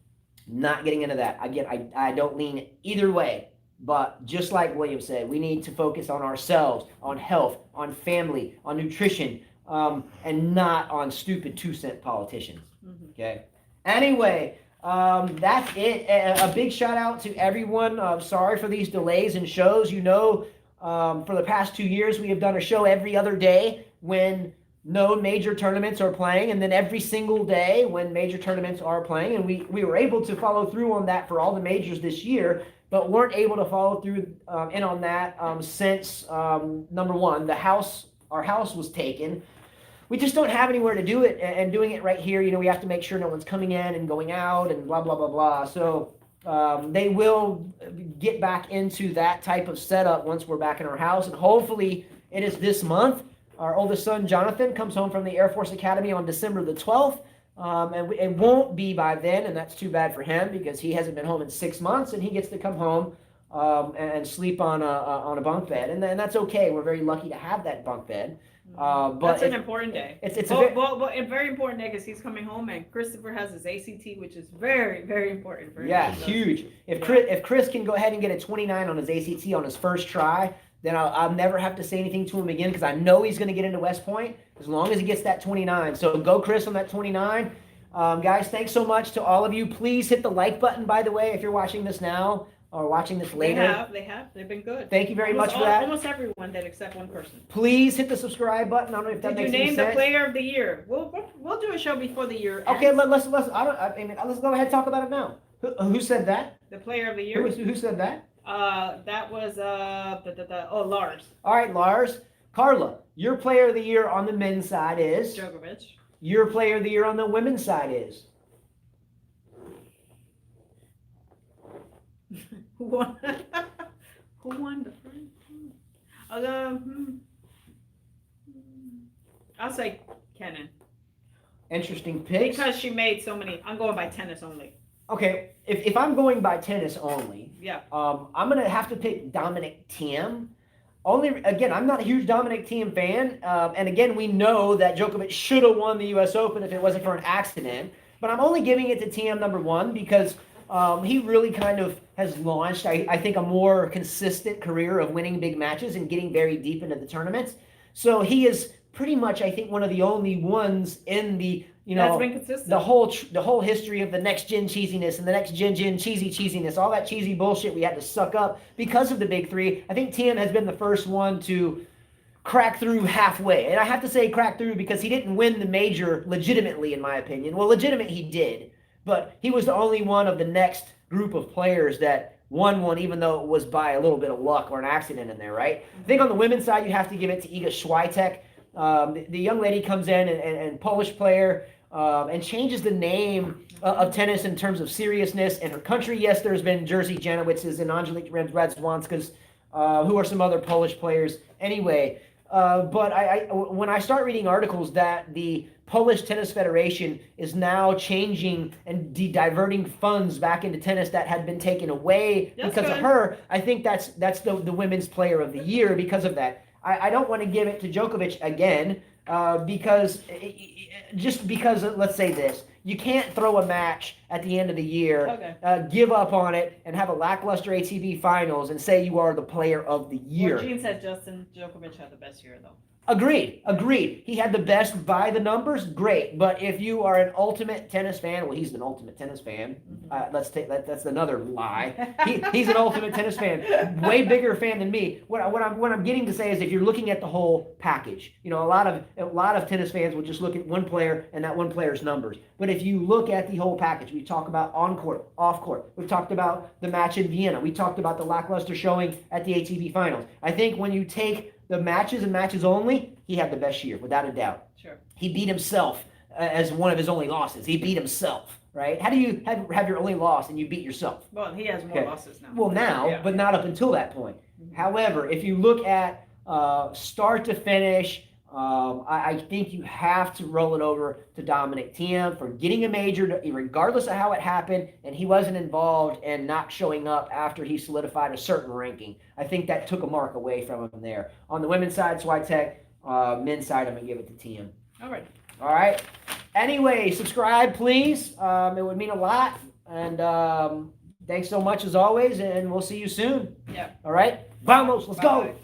not getting into that. I don't lean either way. But just like William said, we need to focus on ourselves, on health, on family, on nutrition, and not on stupid 2-cent politicians. Okay? Anyway, that's it. A big shout out to everyone. Sorry for these delays in shows. For the past 2 years, we have done a show every other day when no major tournaments are playing, and then every single day when major tournaments are playing. And we were able to follow through on that for all the majors this year, but weren't able to follow through in on that since, number one, our house was taken. We just don't have anywhere to do it, and doing it right here, we have to make sure no one's coming in and going out and blah, blah, blah, blah. So they will get back into that type of setup once we're back in our house, and hopefully it is this month. Our oldest son, Jonathan, comes home from the Air Force Academy on December the 12th, and it won't be by then, and that's too bad for him because he hasn't been home in 6 months, and he gets to come home and sleep on a bunk bed, and that's okay. We're very lucky to have that bunk bed. But that's an important day. It's a very important day because he's coming home and Christopher has his ACT, which is very, very important for him. Yeah, huge. If Chris can go ahead and get a 29 on his ACT on his first try, then I'll never have to say anything to him again because I know he's going to get into West Point as long as he gets that 29. So go Chris on that 29. Guys, thanks so much to all of you. Please hit the like button, by the way, if you're watching this now or watching this later. They have. They've been good. Thank you very much for that. Almost everyone did except one person. Please hit the subscribe button. I don't know if that makes any sense. Did you name the player of the year? We'll do a show before the year ends. Okay, let's go ahead and talk about it now. Who said that? The player of the year. Who said that? That was Lars. All right, Lars. Carla, your player of the year on the men's side is Djokovic. Your player of the year on the women's side is Who won? Who won the first? I'll say Kenin. Interesting picks. Because she made so many. I'm going by tennis only. Okay, if I'm going by tennis only, yeah, I'm gonna have to pick Dominic Thiem. Again, I'm not a huge Dominic Thiem fan, and again, we know that Djokovic should have won the U.S. Open if it wasn't for an accident. But I'm only giving it to Thiem number one because he really kind of has launched, I think, a more consistent career of winning big matches and getting very deep into the tournaments. So he is pretty much, I think, one of the only ones in the that's been consistent. the whole history of the next gen cheesiness and the next gen cheesiness, all that cheesy bullshit we had to suck up because of the big three. I think Thiem has been the first one to crack through halfway. And I have to say crack through because he didn't win the major legitimately, in my opinion. Well, legitimate he did, but he was the only one of the next group of players that won one, even though it was by a little bit of luck or an accident in there, right? I think on the women's side, you have to give it to Iga Swiatek. The young lady comes in and Polish player, and changes the name of tennis in terms of seriousness. And her country, yes, there's been Jerzy Janowicz's and Angelique Radwanska's, who are some other Polish players. Anyway, but when I start reading articles that the Polish Tennis Federation is now changing and diverting funds back into tennis that had been taken away because of her, I think that's the women's player of the year because of that. I don't want to give it to Djokovic again because let's say this. You can't throw a match at the end of the year, give up on it, and have a lackluster ATP finals and say you are the player of the year. Well, Gene said Justin Djokovic had the best year, though. Agreed. He had the best by the numbers, great. But if you are an ultimate tennis fan, well, he's an ultimate tennis fan. Let's take that. That's another lie. He's an ultimate tennis fan, way bigger fan than me. What I'm getting to say is, if you're looking at the whole package, a lot of tennis fans will just look at one player and that one player's numbers. But if you look at the whole package, we talk about on court, off court. We've talked about the match in Vienna. We talked about the lackluster showing at the ATP finals. I think when you take the matches and matches only, he had the best year, without a doubt. Sure. He beat himself as one of his only losses. He beat himself, right? How do you have your only loss and you beat yourself? Well, he has more losses now. Well, now, but not up until that point. However, if you look at start to finish, I think you have to roll it over to Dominic Thiem for getting a major, regardless of how it happened, and he wasn't involved and not showing up after he solidified a certain ranking. I think that took a mark away from him there. On the women's side, Swiatek. Men's side, I'm going to give it to Thiem. All right. Anyway, subscribe, please. It would mean a lot. And thanks so much as always, and we'll see you soon. Yeah. All right. Vamos, let's go.